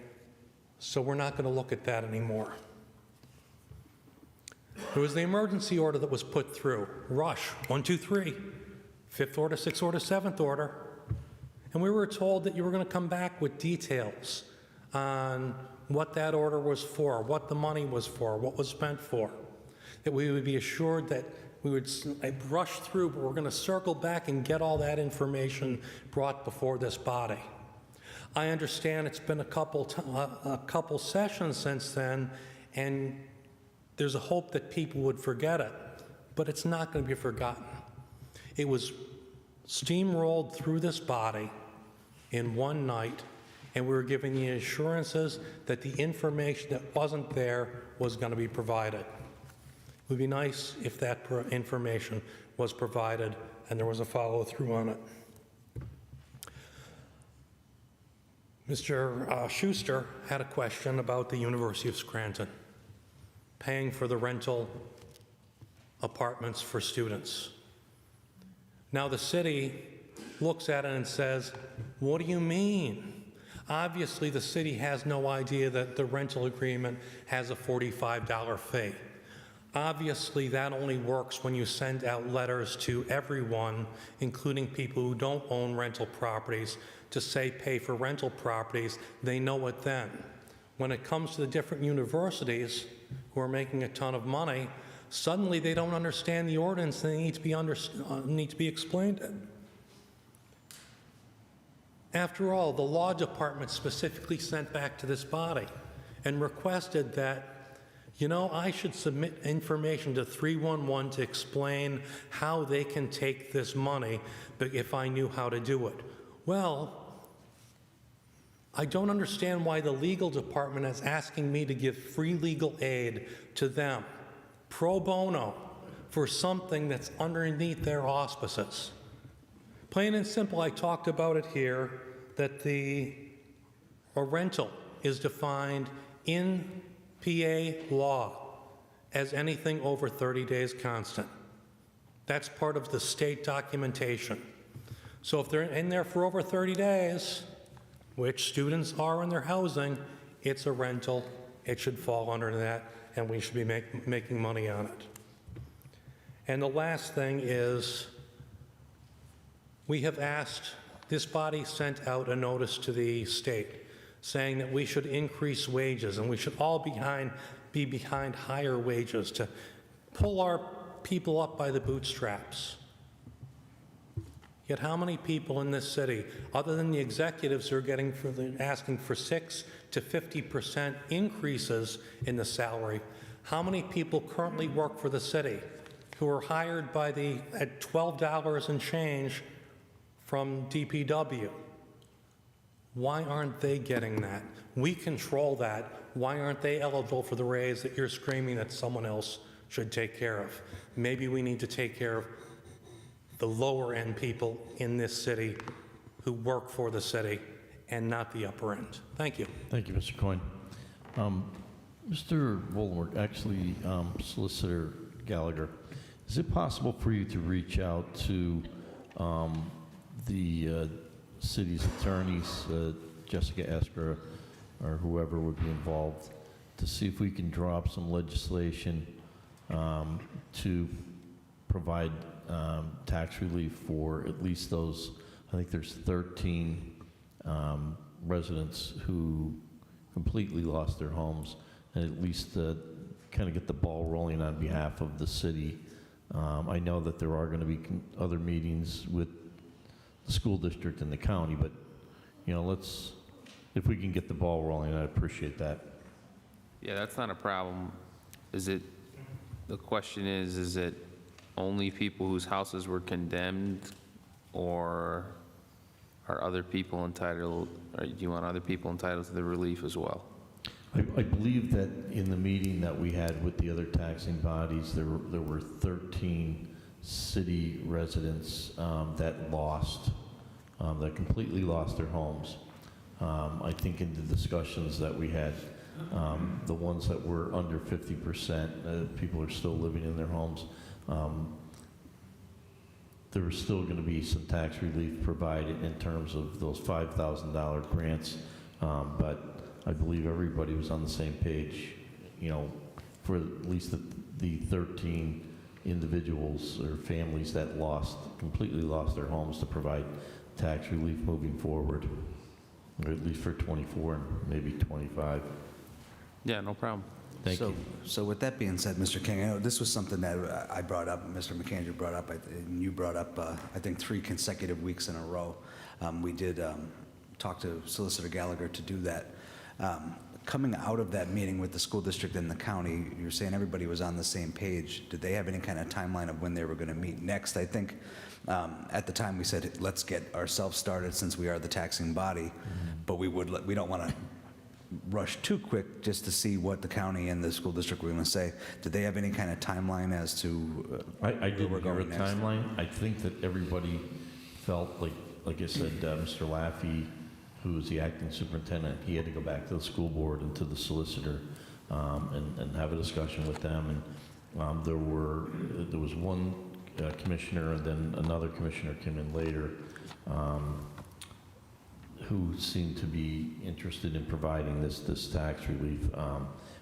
So we're not going to look at that anymore. There was the emergency order that was put through. Rush, 1, 2, 3. 5th order, 6th order, 7th order. And we were told that you were going to come back with details on what that order was for, what the money was for, what was spent for. That we would be assured that we would rush through, but we're going to circle back and get all that information brought before this body. I understand it's been a couple sessions since then, and there's a hope that people would forget it, but it's not going to be forgotten. It was steamrolled through this body in one night, and we were given the assurances that the information that wasn't there was going to be provided. It would be nice if that information was provided and there was a follow-through on it. Mr. Schuster had a question about the University of Scranton paying for the rental apartments for students. Now the city looks at it and says, what do you mean? Obviously the city has no idea that the rental agreement has a $45 fee. Obviously that only works when you send out letters to everyone, including people who don't own rental properties, to say pay for rental properties. They know it then. When it comes to the different universities who are making a ton of money, suddenly they don't understand the ordinance and they need to be explained it. After all, the law department specifically sent back to this body and requested that, you know, I should submit information to 311 to explain how they can take this money, but if I knew how to do it. Well, I don't understand why the legal department is asking me to give free legal aid to them, pro bono, for something that's underneath their auspices. Plain and simple, I talked about it here, that a rental is defined in PA law as anything over 30 days constant. That's part of the state documentation. So if they're in there for over 30 days, which students are in their housing, it's a rental. It should fall under that, and we should be making money on it. And the last thing is, we have asked, this body sent out a notice to the state saying that we should increase wages and we should all be behind higher wages to pull our people up by the bootstraps. Yet how many people in this city, other than the executives who are asking for 6 to 50% increases in the salary, how many people currently work for the city who are hired at $12 and change from DPW? Why aren't they getting that? We control that. Why aren't they eligible for the raise that you're screaming that someone else should take care of? Maybe we need to take care of the lower end people in this city who work for the city and not the upper end. Thank you. Thank you, Mr. Coyne. Mr. Voldenberg, actually, Solicitor Gallagher, is it possible for you to reach out to the city's attorneys, Jessica Esquire or whoever would be involved, to see if we can draw up some legislation to provide tax relief for at least those, I think there's 13 residents who completely lost their homes, and at least kind of get the ball rolling on behalf of the city. I know that there are going to be other meetings with the school district and the county, but you know, if we can get the ball rolling, I'd appreciate that. Yeah, that's not a problem. The question is it only people whose houses were condemned, or are other people entitled, or do you want other people entitled to the relief as well? I believe that in the meeting that we had with the other taxing bodies, there were 13 city residents that completely lost their homes. I think in the discussions that we had, the ones that were under 50%, people are still living in their homes. There was still going to be some tax relief provided in terms of those $5,000 grants, but I believe everybody was on the same page, you know, for at least the 13 individuals or families that completely lost their homes, to provide tax relief moving forward, or at least for 24 and maybe 25. Yeah, no problem. Thank you. So with that being said, Mr. King, I know this was something that I brought up, Mr. McAndrew brought up, and you brought up, I think, 3 consecutive weeks in a row. We did talk to Solicitor Gallagher to do that. Coming out of that meeting with the school district and the county, you were saying everybody was on the same page. Did they have any kind of timeline of when they were going to meet next? I think at the time we said, let's get ourselves started since we are the taxing body, but we don't want to rush too quick just to see what the county and the school district were going to say. Did they have any kind of timeline as to I where didn't we're hear a going next? timeline. I think that everybody felt like I said, Mr. Laffey, who was the acting superintendent, he had to go back to the school board and to the solicitor and have a discussion with them. And there was one commissioner, and then another commissioner came in later, who seemed to be interested in providing this tax relief.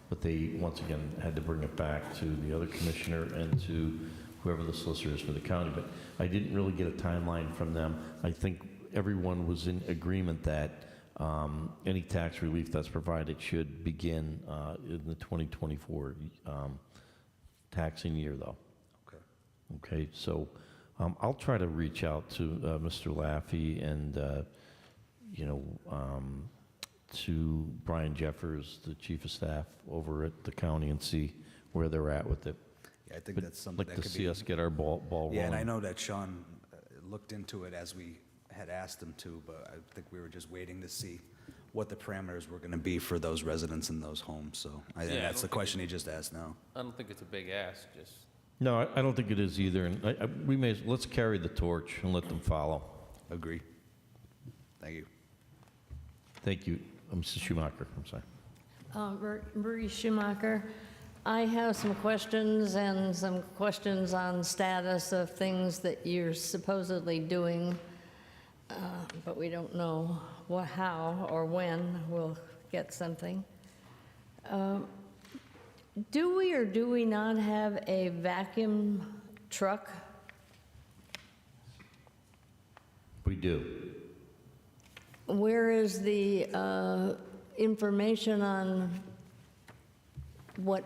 But they, once again, had to bring it back to the other commissioner and to whoever the solicitor is for the county. But I didn't really get a timeline from them. I think everyone was in agreement that any tax relief that's provided should begin in the 2024 taxing year, though. Okay. Okay, so I'll try to reach out to Mr. Laffey and to Brian Jeffers, the chief of staff over at the county, and see where they're at with it. Yeah, I think But that's something like that to could see be. us get our ball rolling. Yeah, and I know that Sean looked into it as we had asked him to, but I think we were just waiting to see what the parameters were going to be for those residents in those homes. So Yeah, I that's don't the think question he just asked now. I don't think it's a big ask, just, No, I don't think it is either. And let's carry the torch and let them follow. Agree. Thank you. Thank you, Mrs. Schumacher. I'm sorry. Marie Schumacher. I have some questions and some questions on status of things that you're supposedly doing, but we don't know how or when we'll get something. Do we or do we not have a vacuum truck? We do. Where is the information on what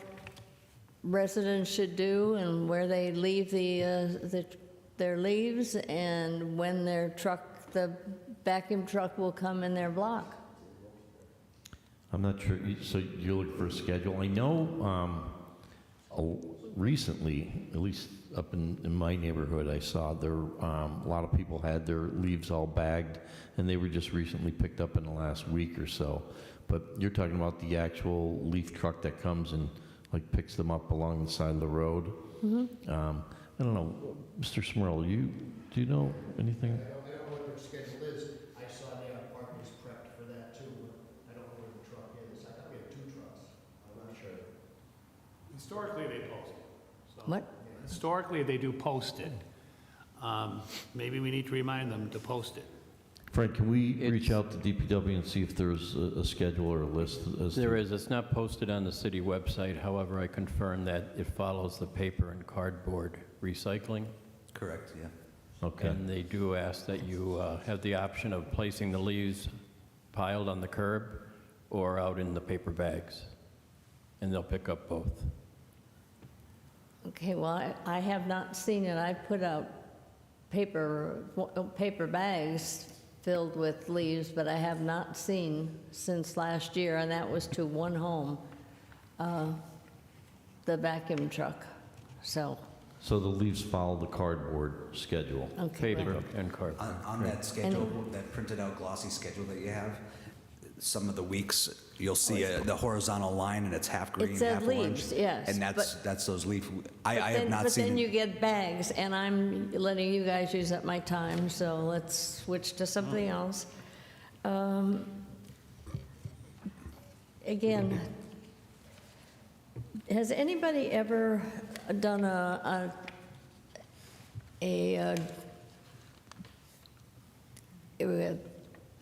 residents should do and where they leave their leaves and when the vacuum truck will come in their block? I'm not sure. So you're looking for a schedule? I know recently, at least up in my neighborhood, I saw there a lot of people had their leaves all bagged, and they were just recently picked up in the last week or so. But you're talking about the actual leaf truck that comes and like picks them up along the side of the road. Mm-hmm. I don't know, Mr. Smurl, do you know anything? I don't know what their schedule is. I saw they have partners prepped for that too, but I don't know where the truck is. I thought we had 2 trucks. I'm not sure. Historically, they post it. So What? Historically, they do post it. Maybe we need to remind them to post it. Frank, can we reach out to DPW and see if there's a schedule or a list? There is. It's not posted on the city website. However, I confirm that it follows the paper and cardboard recycling. Correct, yeah. Okay. And they do ask that you have the option of placing the leaves piled on the curb or out in the paper bags, and they'll pick up both. Okay, well, I have not seen it. I put out paper bags filled with leaves, but I have not seen since last year, and that was to one home, the vacuum truck. So So the leaves follow the cardboard schedule. Okay, Paper right. and cardboard. On that schedule, that printed out glossy schedule that you have, some of the weeks, you'll see the horizontal line and it's half green, It said half orange. leaves, yes, And that's those leaf, I But have then- not But then seen, you get bags, and I'm letting you guys use up my time, so let's switch to something else. Again, has anybody ever done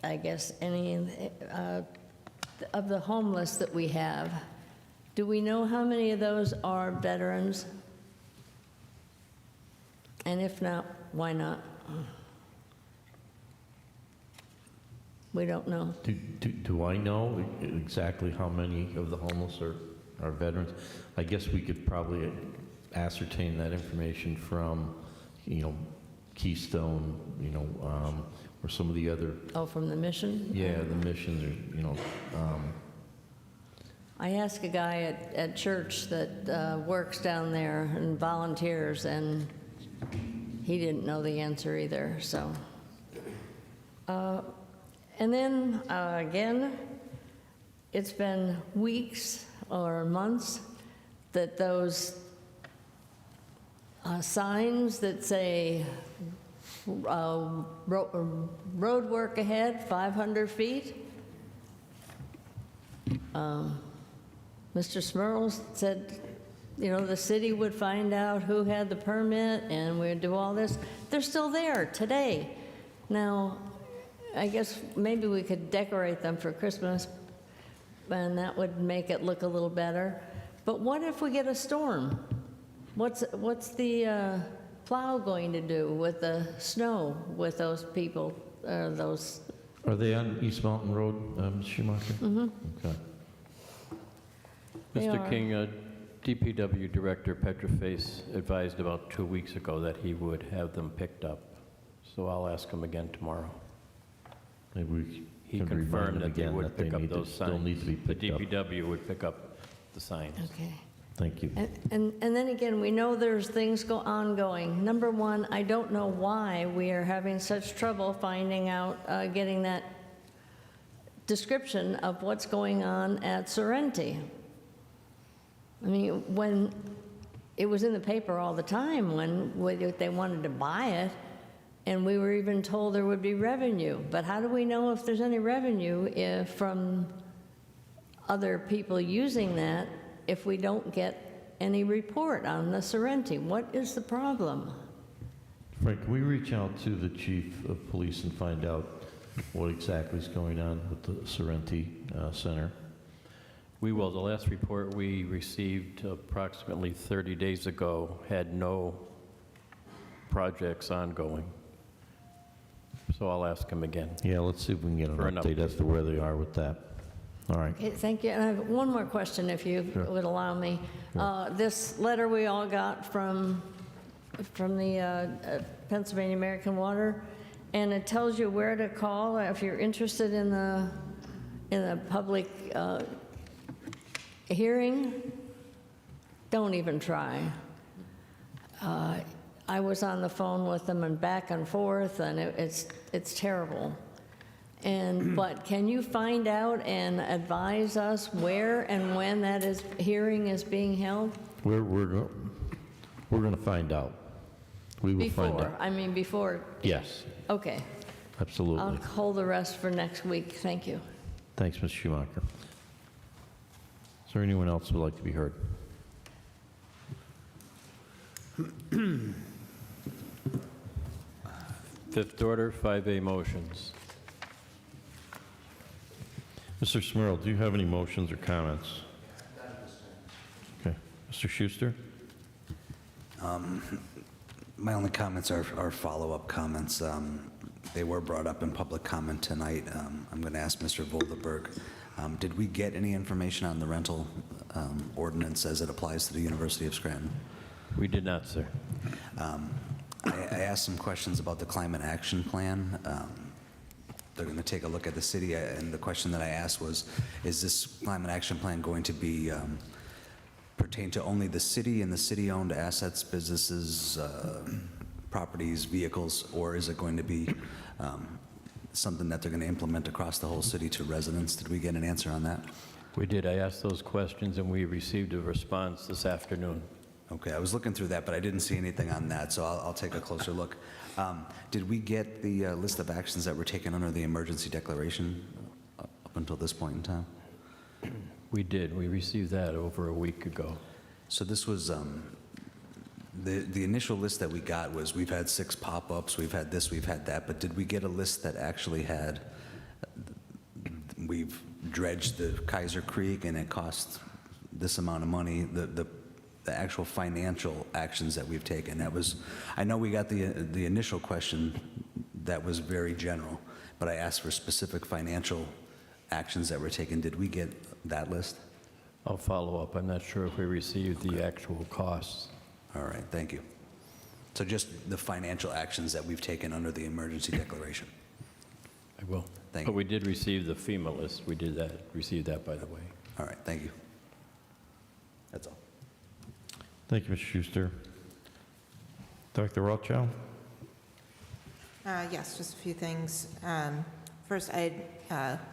I guess any of the homeless that we have, do we know how many of those are veterans? And if not, why not? We don't know. Do I know exactly how many of the homeless are veterans? I guess we could probably ascertain that information from, Keystone, or some of the other. Oh, from the mission? Yeah, the missions are, I asked a guy at church that works down there and volunteers, and he didn't know the answer either, so. And then, again, it's been weeks or months that those signs that say road work ahead, 500 feet. Mr. Smurl said, the city would find out who had the permit and we'd do all this. They're still there today. Now, I guess maybe we could decorate them for Christmas and that would make it look a little better. But what if we get a storm? What's the plow going to do with the snow with those people, those? Are they on East Mountain Road, Ms. Schumacher? Mm-hmm. Okay. They Mr. are. King, DPW Director Petroface advised about 2 weeks ago that he would have them picked up. So I'll ask him again tomorrow. Maybe we He can remind confirmed them that they again would that they pick up need to, those still signs. need to be The picked up. DPW would pick up the signs. Okay. Thank you. And then again, we know there's things ongoing. Number one, I don't know why we are having such trouble finding out, getting that description of what's going on at Sorrenti. I mean, when it was in the paper all the time when they wanted to buy it, and we were even told there would be revenue. But how do we know if there's any revenue from other people using that if we don't get any report on the Sorrenti? What is the problem? Frank, can we reach out to the chief of police and find out what exactly is going on with the Sorrenti Center? We will. The last report we received approximately 30 days ago had no projects ongoing. So I'll ask him again. Yeah, let's see if we can get an For an update as to where they are with that. All right. Okay, thank you. And I have one more question, if you would allow me. This letter we all got from the Pennsylvania American Water, and it tells you where to call if you're interested in the public hearing. Don't even try. I was on the phone with them and back and forth, and it's terrible. But can you find out and advise us where and when that hearing is being held? We're going to find out. We will find out. I mean, before. Yes, Okay. absolutely. I'll hold the rest for next week. Thank you. Thanks, Ms. Schumacher. Is there anyone else who would like to be heard? Fifth order, 5A motions. Mr. Smurl, do you have any motions or comments? Okay. Mr. Schuster? My only comments are follow-up comments. They were brought up in public comment tonight. I'm going to ask Mr. Voldenberg, did we get any information on the rental ordinance as it applies to the University of Scranton? We did not, sir. I asked some questions about the climate action plan. They're going to take a look at the city, and the question that I asked was, is this climate action plan going to be pertain to only the city and the city-owned assets, businesses, properties, vehicles, or is it going to be something that they're going to implement across the whole city to residents? Did we get an answer on that? We did. I asked those questions, and we received a response this afternoon. Okay, I was looking through that, but I didn't see anything on that, so I'll take a closer look. Did we get the list of actions that were taken under the emergency declaration up until this point in time? We did. We received that over a week ago. So this was, the initial list that we got was, we've had 6 pop-ups, we've had this, we've had that, but did we get a list that actually had, we've dredge the Kaiser Creek and it costs this amount of money, the actual financial actions that we've taken. That was, I know we got the initial question that was very general, but I asked for specific financial actions that were taken. Did we get that list? I'll follow up. I'm not sure if we received the actual costs. All right, thank you. So just the financial actions that we've taken under the emergency declaration. I will. Thank But you. we did receive the FEMA list. We did that, received that, by the way. All right, thank you. That's all. Thank you, Mr. Schuster. Dr. Rothchild? Yes, just a few things. First, I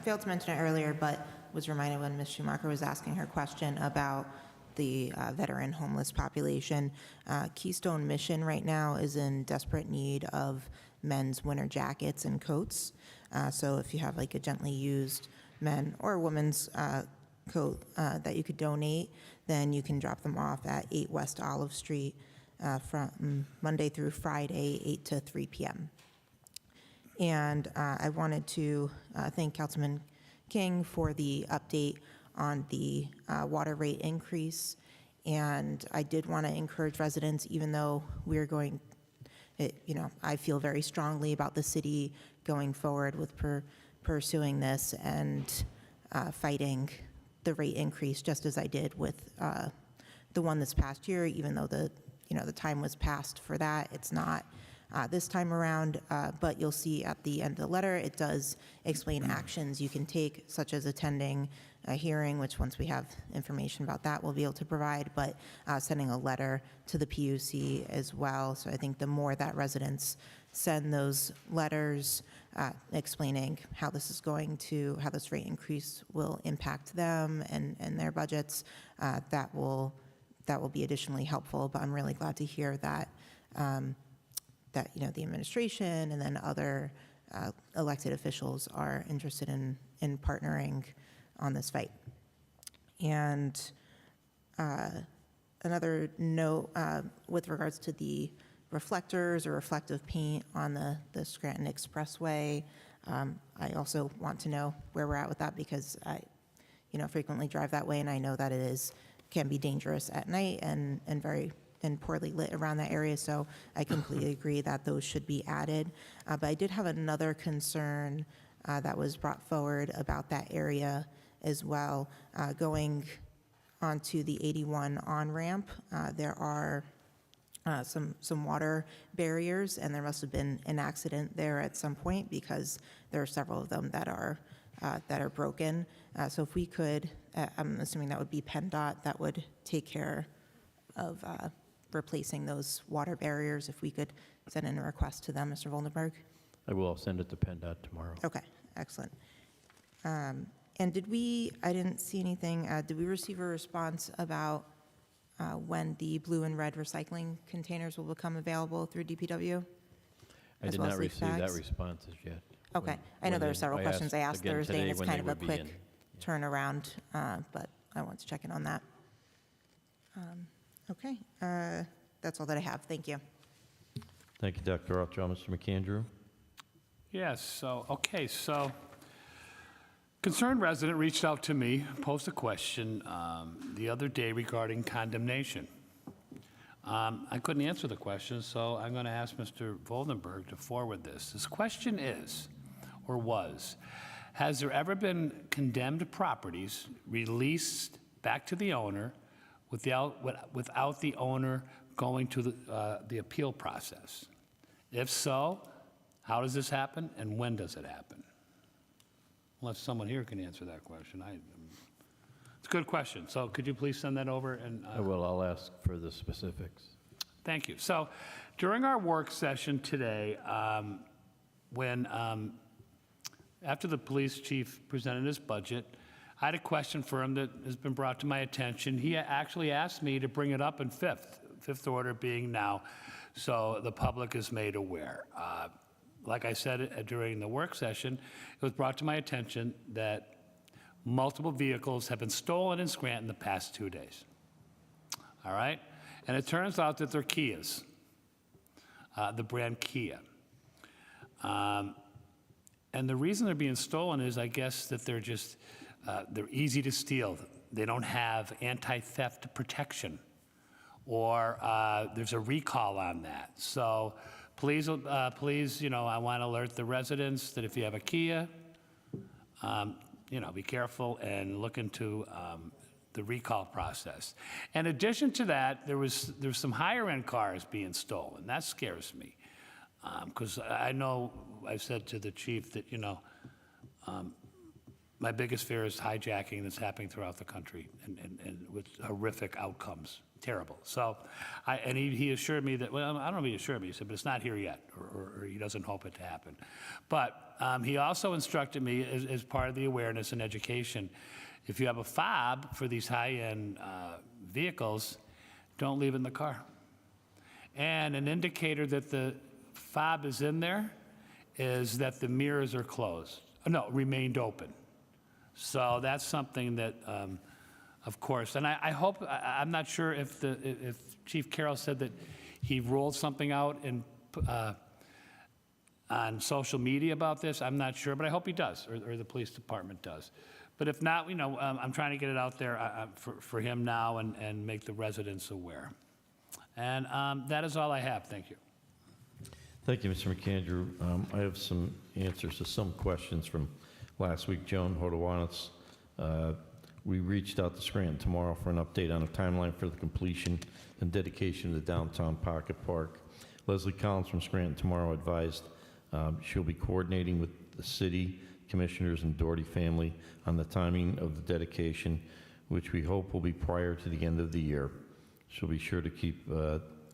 failed to mention it earlier, but was reminded when Ms. Schumacher was asking her question about the veteran homeless population. Keystone Mission right now is in desperate need of men's winter jackets and coats. So if you have like a gently used men or women's coat that you could donate, then you can drop them off at 8 West Olive Street from Monday through Friday, 8 to 3 p.m. And I wanted to thank Councilman King for the update on the water rate increase. And I did want to encourage residents, even though we're going, I feel very strongly about the city going forward with pursuing this and fighting the rate increase, just as I did with the one this past year, even though the time was passed for that. It's not this time around, but you'll see at the end of the letter, it does explain actions you can take, such as attending a hearing, which once we have information about that, we'll be able to provide, but sending a letter to the PUC as well. So I think the more that residents send those letters explaining how this is going to, how this rate increase will impact them and their budgets, that will be additionally helpful. But I'm really glad to hear that that the administration and then other elected officials are interested in partnering on this fight. And another note with regards to the reflectors or reflective paint on the Scranton Expressway, I also want to know where we're at with that, because I frequently drive that way, and I know that it can be dangerous at night and very poorly lit around that area. So I completely agree that those should be added. But I did have another concern that was brought forward about that area as well. Going onto the 81 on-ramp, there are some water barriers, and there must have been an accident there at some point, because there are several of them that are broken. So if we could, I'm assuming that would be PennDOT that would take care of replacing those water barriers. If we could send in a request to them, Mr. Voldenberg. I will send it to PennDOT tomorrow. Okay, excellent. And I didn't see anything, did we receive a response about when the blue and red recycling containers will become available through DPW? I did not receive that response as yet. Okay, I know there are several questions I asked Thursday, and it's kind of a quick turnaround, but I want to check in on that. Okay, that's all that I have. Thank you. Thank you, Dr. Rothchild. Mr. McAndrew? Yes, so concerned resident reached out to me, posed a question the other day regarding condemnation. I couldn't answer the question, so I'm going to ask Mr. Voldenberg to forward this. This question is, or was, has there ever been condemned properties released back to the owner without the owner going to the appeal process? If so, how does this happen, and when does it happen? Unless someone here can answer that question. It's a good question. So could you please send that over? And I will. I'll ask for the specifics. Thank you. So during our work session today, after the police chief presented his budget, I had a question for him that has been brought to my attention. He actually asked me to bring it up in fifth order being now, so the public is made aware. Like I said during the work session, it was brought to my attention that multiple vehicles have been stolen in Scranton the past 2 days. All right? And it turns out that they're Kias, the brand Kia. And the reason they're being stolen is, I guess, that they're just They're easy to steal. They don't have anti-theft protection, or there's a recall on that. So please, I want to alert the residents that if you have a Kia, be careful and look into the recall process. In addition to that, there's some higher-end cars being stolen. That scares me, because I know I've said to the chief that, my biggest fear is hijacking that's happening throughout the country and with horrific outcomes. Terrible. So, he assured me that, well, I don't know if he assured me, he said, but it's not here yet, or he doesn't hope it to happen. But he also instructed me, as part of the awareness and education, if you have a fob for these high-end vehicles, don't leave it in the car. And an indicator that the fob is in there is that the mirrors are closed. No, remained open. So that's something that, of course, and I hope, I'm not sure if Chief Carroll said that he rolled something out on social media about this. I'm not sure, but I hope he does, or the police department does. But if not, I'm trying to get it out there for him now and make the residents aware. And that is all I have. Thank you. Thank you, Mr. McAndrew. I have some answers to some questions from last week. Joan Hodowanitz, we reached out to Scranton tomorrow for an update on a timeline for the completion and dedication of the downtown pocket park. Leslie Collins from Scranton tomorrow advised she'll be coordinating with the city commissioners and Doherty family on the timing of the dedication, which we hope will be prior to the end of the year. She'll be sure to keep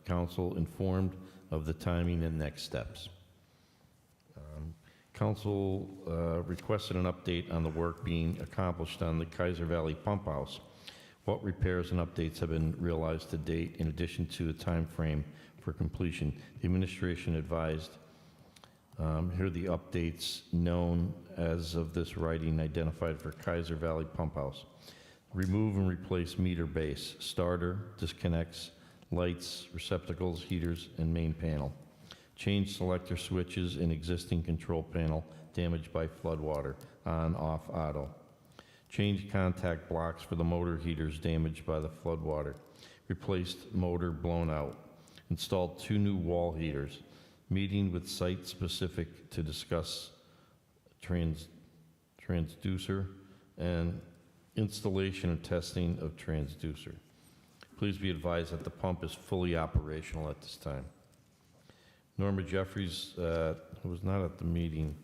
council informed of the timing and next steps. Council requested an update on the work being accomplished on the Kaiser Valley Pump House. What repairs and updates have been realized to date in addition to a time frame for completion? The administration advised, here are the updates known as of this writing identified for Kaiser Valley Pump House. Remove and replace meter base, starter, disconnects, lights, receptacles, heaters, and main panel. Change selector switches in existing control panel damaged by floodwater, on, off, auto. Change contact blocks for the motor heaters damaged by the floodwater. Replaced motor blown out. Installed 2 new wall heaters. Meeting with site specific to discuss transducer and installation and testing of transducer. Please be advised that the pump is fully operational at this time. Norma Jeffries, who was not at the meeting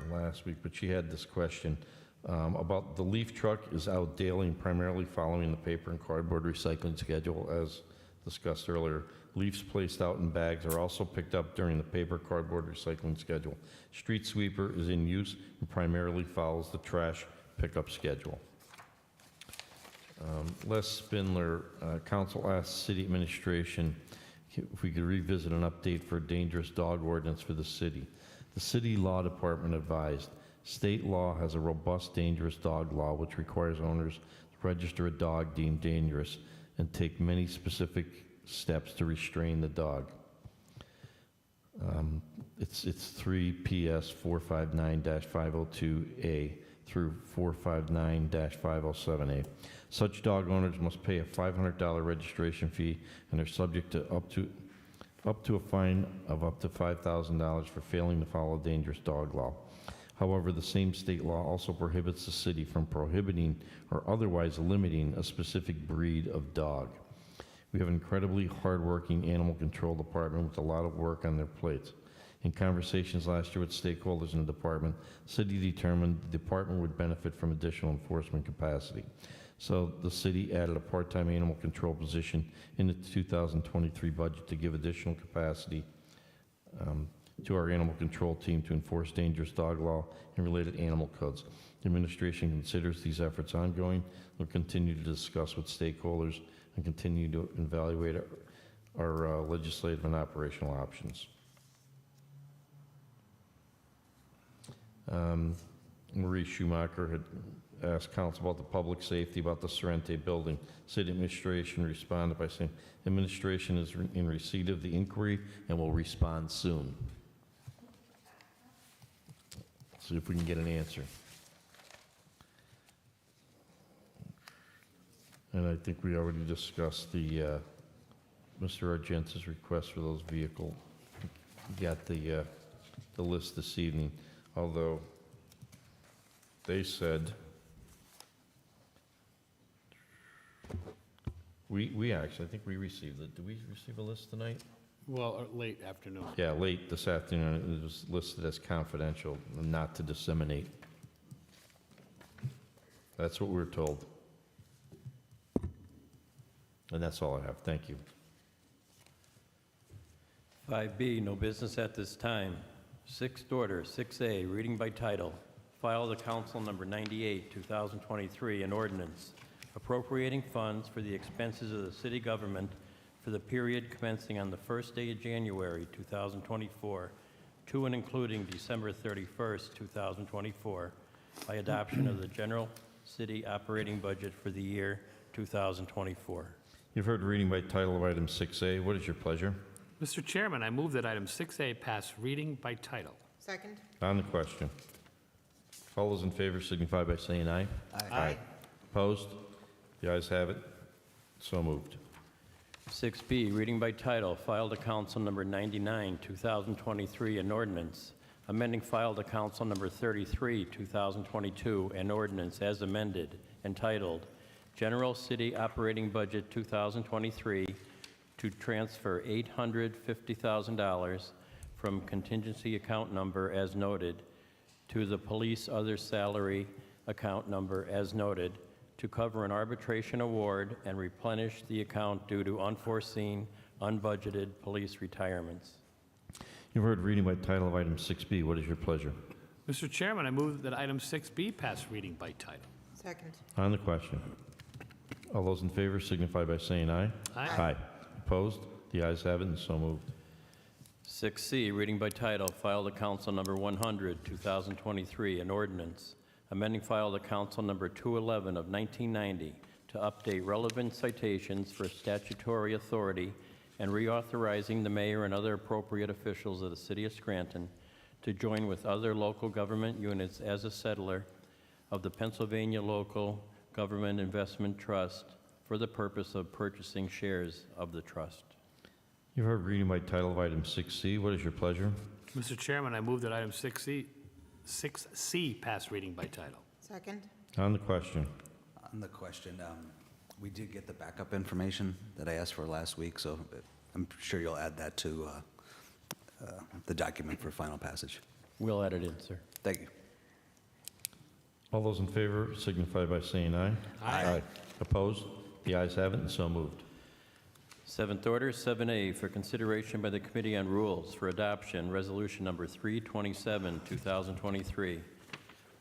last week, but she had this question about the leaf truck is out daily and primarily following the paper and cardboard recycling schedule as discussed earlier. Leaves placed out in bags are also picked up during the paper cardboard recycling schedule. Street sweeper is in use and primarily follows the trash pickup schedule. Les Spindler, council asked city administration if we could revisit an update for a dangerous dog ordinance for the city. The city law department advised, state law has a robust dangerous dog law which requires owners to register a dog deemed dangerous and take many specific steps to restrain the dog. It's 3 PS 459-502A through 459-507A. Such dog owners must pay a $500 registration fee and are subject to up to a fine of up to $5,000 for failing to follow dangerous dog law. However, the same state law also prohibits the city from prohibiting or otherwise limiting a specific breed of dog. We have an incredibly hardworking animal control department with a lot of work on their plates. In conversations last year with stakeholders in the department, the city determined the department would benefit from additional enforcement capacity. So the city added a part-time animal control position in the 2023 budget to give additional capacity to our animal control team to enforce dangerous dog law and related animal codes. The administration considers these efforts ongoing. We'll continue to discuss with stakeholders and continue to evaluate our legislative and operational options. Marie Schumacher had asked council about the public safety, about the Sorrente building. City administration responded by saying, administration is in receipt of the inquiry and will respond soon. See if we can get an answer. And I think we already discussed the, Mr. Argenta's request for those vehicles. Got the list this evening, although they said, we actually, I think we received it. Did we receive a list tonight? Well, late afternoon. Yeah, late this afternoon. It was listed as confidential, and not to disseminate. That's what we were told. And that's all I have. Thank you. 5B, no business at this time. Sixth order, 6A, reading by title. File the Council Number 98, 2023, an ordinance appropriating funds for the expenses of the city government for the period commencing on the first day of January 2024 to and including December 31st, 2024, by adoption of the general city operating budget for the year 2024. You've heard reading by title of item 6A. What is your pleasure? Mr. Chairman, I move that item 6A pass reading by title. Second? On the question. All those in favor signify by saying aye. Aye. Opposed? The ayes have it. So moved. 6B, reading by title, file to Council Number 99, 2023, an ordinance amending file to Council Number 33, 2022, an ordinance as amended, entitled General City Operating Budget 2023 to transfer $850,000 from contingency account number as noted to the police other salary account number as noted to cover an arbitration award and replenish the account due to unforeseen, unbudgeted police retirements. You've heard reading by title of item 6B. What is your pleasure? Mr. Chairman, I move that item 6B pass reading by title. Second? On the question. All those in favor signify by saying aye. Aye. Opposed? The ayes have it, and so moved. 6C, reading by title, file to Council Number 100, 2023, an ordinance amending file to Council Number 211 of 1990 to update relevant citations for statutory authority and reauthorizing the mayor and other appropriate officials of the city of Scranton to join with other local government units as a settler of the Pennsylvania Local Government Investment Trust for the purpose of purchasing shares of the trust. You've heard reading by title of item 6C. What is your pleasure? Mr. Chairman, I move that item 6C pass reading by title. Second? On the question. On the question, we did get the backup information that I asked for last week, so I'm sure you'll add that to the document for final passage. We'll add it in, sir. Thank you. All those in favor signify by saying aye. Aye. Opposed? The ayes have it, and so moved. Seventh order, 7A, for consideration by the Committee on Rules for adoption, Resolution Number 327, 2023,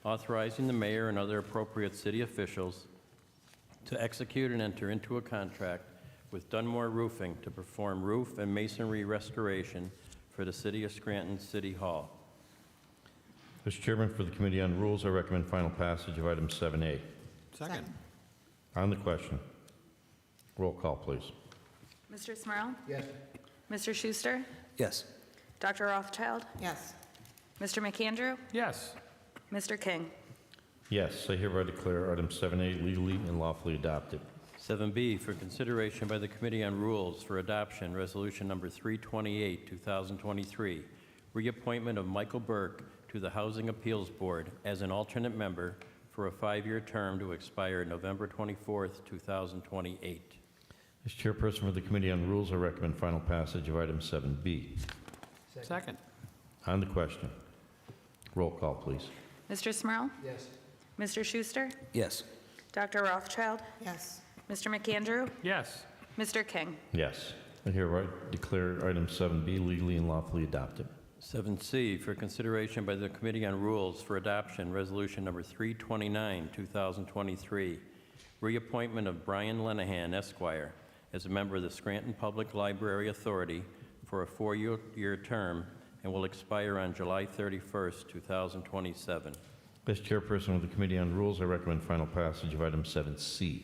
authorizing the mayor and other appropriate city officials to execute and enter into a contract with Dunmore Roofing to perform roof and masonry restoration for the City of Scranton City Hall. Mr. Chairman, for the Committee on Rules, I recommend final passage of item 7A. Second. On the question. Roll call, please. Mr. Smurl? Yes. Mr. Schuster? Yes. Dr. Rothchild? Yes. Mr. McAndrew? Yes. Mr. King? Yes, I hereby declare item 7A legally and lawfully adopted. 7B, for consideration by the Committee on Rules for adoption, Resolution Number 328, 2023, reappointment of Michael Burke to the Housing Appeals Board as an alternate member for a 5-year term to expire November 24th, 2028. As chairperson for the Committee on Rules, I recommend final passage of item 7B. Second. On the question. Roll call, please. Mr. Smurl? Yes. Mr. Schuster? Yes. Dr. Rothchild? Yes. Mr. McAndrew? Yes. Mr. King? Yes, I hereby declare item 7B legally and lawfully adopted. 7C, for consideration by the Committee on Rules for adoption, Resolution Number 329, 2023, reappointment of Brian Lenahan, Esquire, as a member of the Scranton Public Library Authority for a 4-year term and will expire on July 31st, 2027. As chairperson of the Committee on Rules, I recommend final passage of item 7C.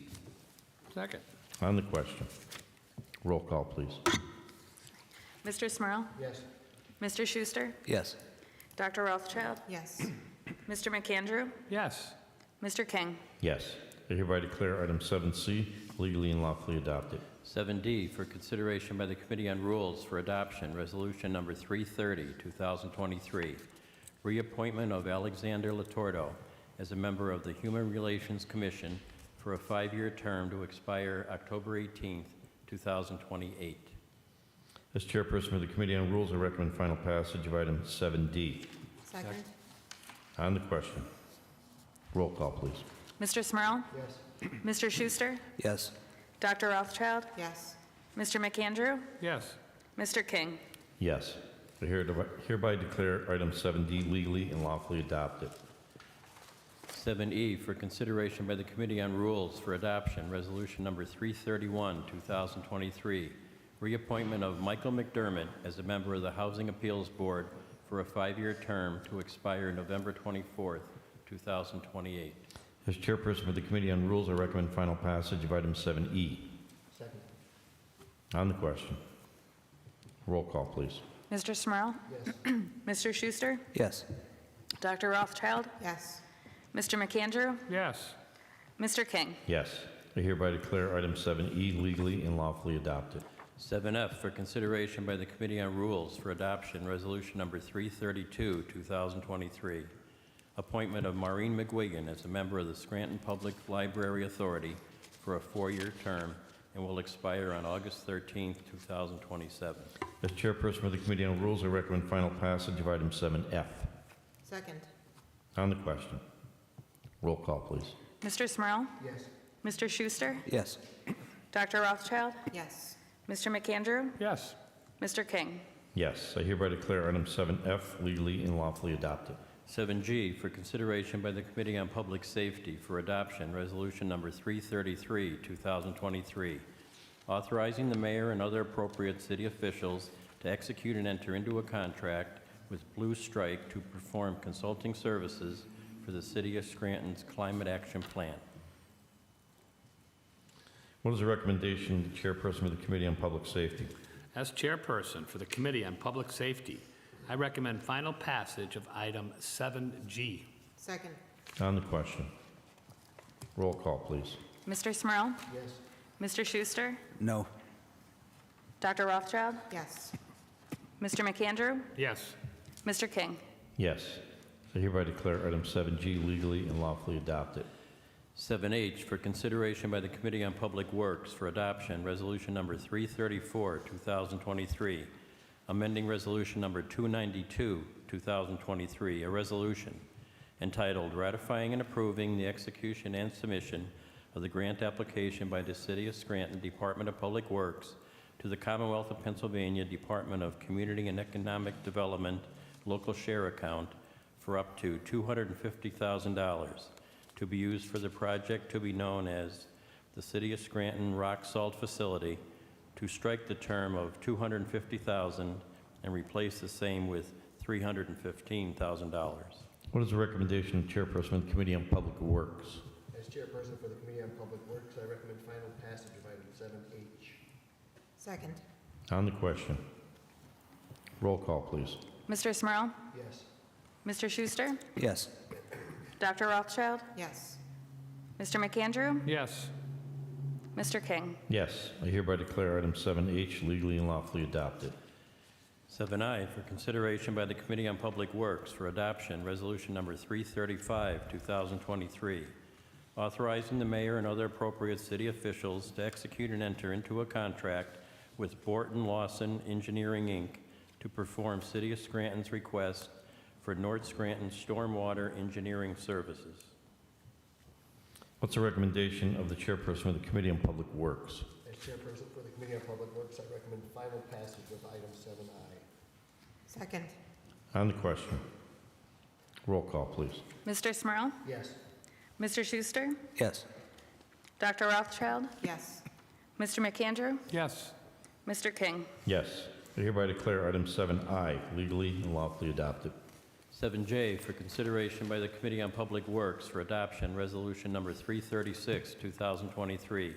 Second. On the question. Roll call, please. Mr. Smurl? Yes. Mr. Schuster? Yes. Dr. Rothchild? Yes. Mr. McAndrew? Yes. Mr. King? Yes, I hereby declare item 7C legally and lawfully adopted. 7D for consideration by the Committee on Rules for Adoption, Resolution Number 330, 2023, reappointment of Alexander Latordo as a member of the Human Relations Commission for a 5-year term to expire October 18th, 2028. As chairperson of the Committee on Rules, I recommend final passage of item 7D. Second. On the question, roll call, please. Mr. Smurl? Yes. Mr. Schuster? Yes. Dr. Rothchild? Yes. Mr. McAndrew? Yes. Mr. King? Yes. I hereby declare item 7D legally and lawfully adopted. 7E for consideration by the Committee on Rules for Adoption, Resolution Number 331, 2023, reappointment of Michael McDermott as a member of the Housing Appeals Board for a 5-year term to expire November 24th, 2028. As chairperson of the Committee on Rules, I recommend final passage of item 7E. Second. On the question, roll call, please. Mr. Smurl? Yes. Mr. Schuster? Yes. Dr. Rothchild? Yes. Mr. McAndrew? Yes. Mr. King? Yes. I hereby declare item 7E legally and lawfully adopted. 7F for consideration by the Committee on Rules for Adoption, Resolution Number 332, 2023, appointment of Maureen McGuigan as a member of the Scranton Public Library Authority for a 4-year term and will expire on August 13th, 2027. As chairperson of the Committee on Rules, I recommend final passage of item 7F. Second. On the question, roll call, please. Mr. Smurl? Yes. Mr. Schuster? Yes. Dr. Rothchild? Yes. Mr. McAndrew? Yes. Mr. King? Yes. I hereby declare item 7F legally and lawfully adopted. 7G for consideration by the Committee on Public Safety for Adoption, Resolution Number 333, 2023, authorizing the mayor and other appropriate city officials to execute and enter into a contract with Blue Strike to perform consulting services for the City of Scranton's Climate Action Plan. What is the recommendation of the chairperson of the Committee on Public Safety? As chairperson for the Committee on Public Safety, I recommend final passage of item 7G. Second. On the question, roll call, please. Mr. Smurl? Yes. Mr. Schuster? No. Dr. Rothchild? Yes. Mr. McAndrew? Yes. Mr. King? Yes. I hereby declare item 7G legally and lawfully adopted. 7H for consideration by the Committee on Public Works for Adoption, Resolution Number 334, 2023, amending Resolution Number 292, 2023, a resolution entitled Ratifying and Approving the Execution and Submission of the Grant Application by the City of Scranton Department of Public Works to the Commonwealth of Pennsylvania Department of Community and Economic Development Local Share Account for up to $250,000 to be used for the project to be known as the City of Scranton Rock Salt Facility, to strike the term of $250,000 and replace the same with $315,000. What is the recommendation of the chairperson of the Committee on Public Works? As chairperson for the Committee on Public Works, I recommend final passage of item 7H. Second. On the question, roll call, please. Mr. Smurl? Yes. Mr. Schuster? Yes. Dr. Rothchild? Yes. Mr. McAndrew? Yes. Mr. King? Yes. I hereby declare item 7H legally and lawfully adopted. 7I for consideration by the Committee on Public Works for Adoption, Resolution Number 335, 2023, authorizing the mayor and other appropriate city officials to execute and enter into a contract with Borton Lawson Engineering, Inc. to perform City of Scranton's request for North Scranton Stormwater Engineering Services. What's the recommendation of the chairperson of the Committee on Public Works? As chairperson for the Committee on Public Works, I recommend final passage of item 7I. Second. On the question, roll call, please. Mr. Smurl? Yes. Mr. Schuster? Yes. Dr. Rothchild? Yes. Mr. McAndrew? Yes. Mr. King? Yes. I hereby declare item 7I legally and lawfully adopted. 7J for consideration by the Committee on Public Works for Adoption, Resolution Number 336, 2023,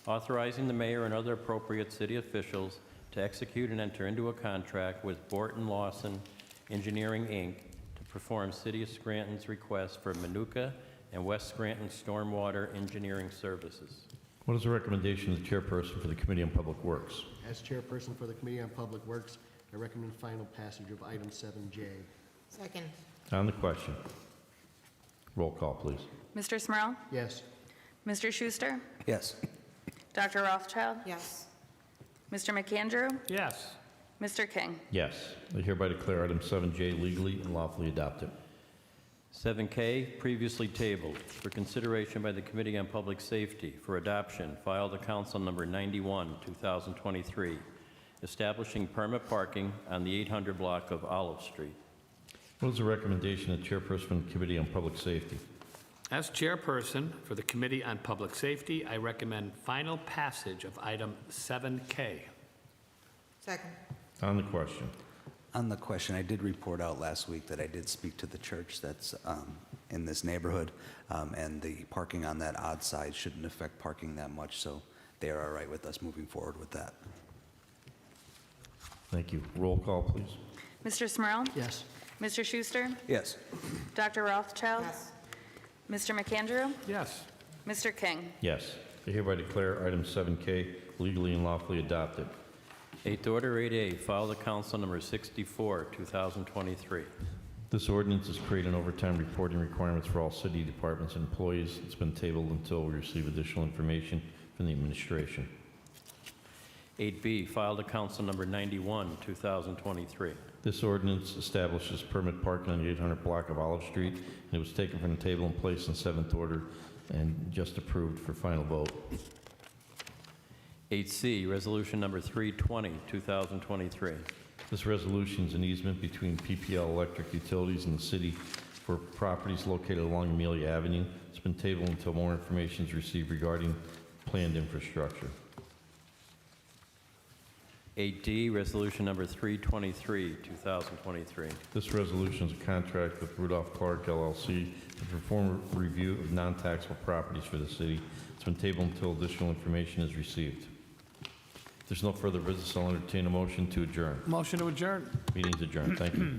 authorizing the mayor and other appropriate city officials to execute and enter into a contract with Borton Lawson Engineering, Inc. to perform City of Scranton's request for Manuka and West Scranton Stormwater Engineering Services. What is the recommendation of the chairperson for the Committee on Public Works? As chairperson for the Committee on Public Works, I recommend final passage of item 7J. Second. On the question. Roll call, please. Mr. Smurl? Yes. Mr. Schuster? Yes. Dr. Rothschild? Yes. Mr. McAndrew? Yes. Mr. King? Yes. I hereby declare item 7J legally and lawfully adopted. 7K, previously tabled, for consideration by the Committee on Public Safety for adoption, filed to Council number 91, 2023, establishing permit parking on the 800 block of Olive Street. What is the recommendation of the chairperson of the Committee on Public Safety? As chairperson for the Committee on Public Safety, I recommend final passage of item 7K. Second. On the question. On the question, I did report out last week that I did speak to the church that's in this neighborhood, and the parking on that odd side shouldn't affect parking that much, so they are all right with us moving forward with that. Thank you. Roll call, please. Mr. Smurl? Yes. Mr. Schuster? Yes. Dr. Rothschild? Yes. Mr. McAndrew? Yes. Mr. King? Yes. I hereby declare item 7K legally and lawfully adopted. 8th Order 8A, filed to Council number 64, 2023. This ordinance is creating overtime reporting requirements for all city departments and employees. It's been tabled until we receive additional information from the administration. 8B, filed to Council number 91, 2023. This ordinance establishes permit parking on the 800 block of Olive Street, and it was taken from the table and placed in 7th order and just approved for final vote. 8C, resolution number 320, 2023. This resolution is an easement between PPL Electric Utilities and the city for properties located along Amelia Avenue. It's been tabled until more information is received regarding planned infrastructure. 8D, resolution number 323, 2023. This resolution is a contract with Rudolph Clark LLC to perform a review of non-taxable properties for the city. It's been tabled until additional information is received. If there's no further business, I'll entertain a motion to adjourn. Motion to adjourn. Meeting's adjourned. Thank you.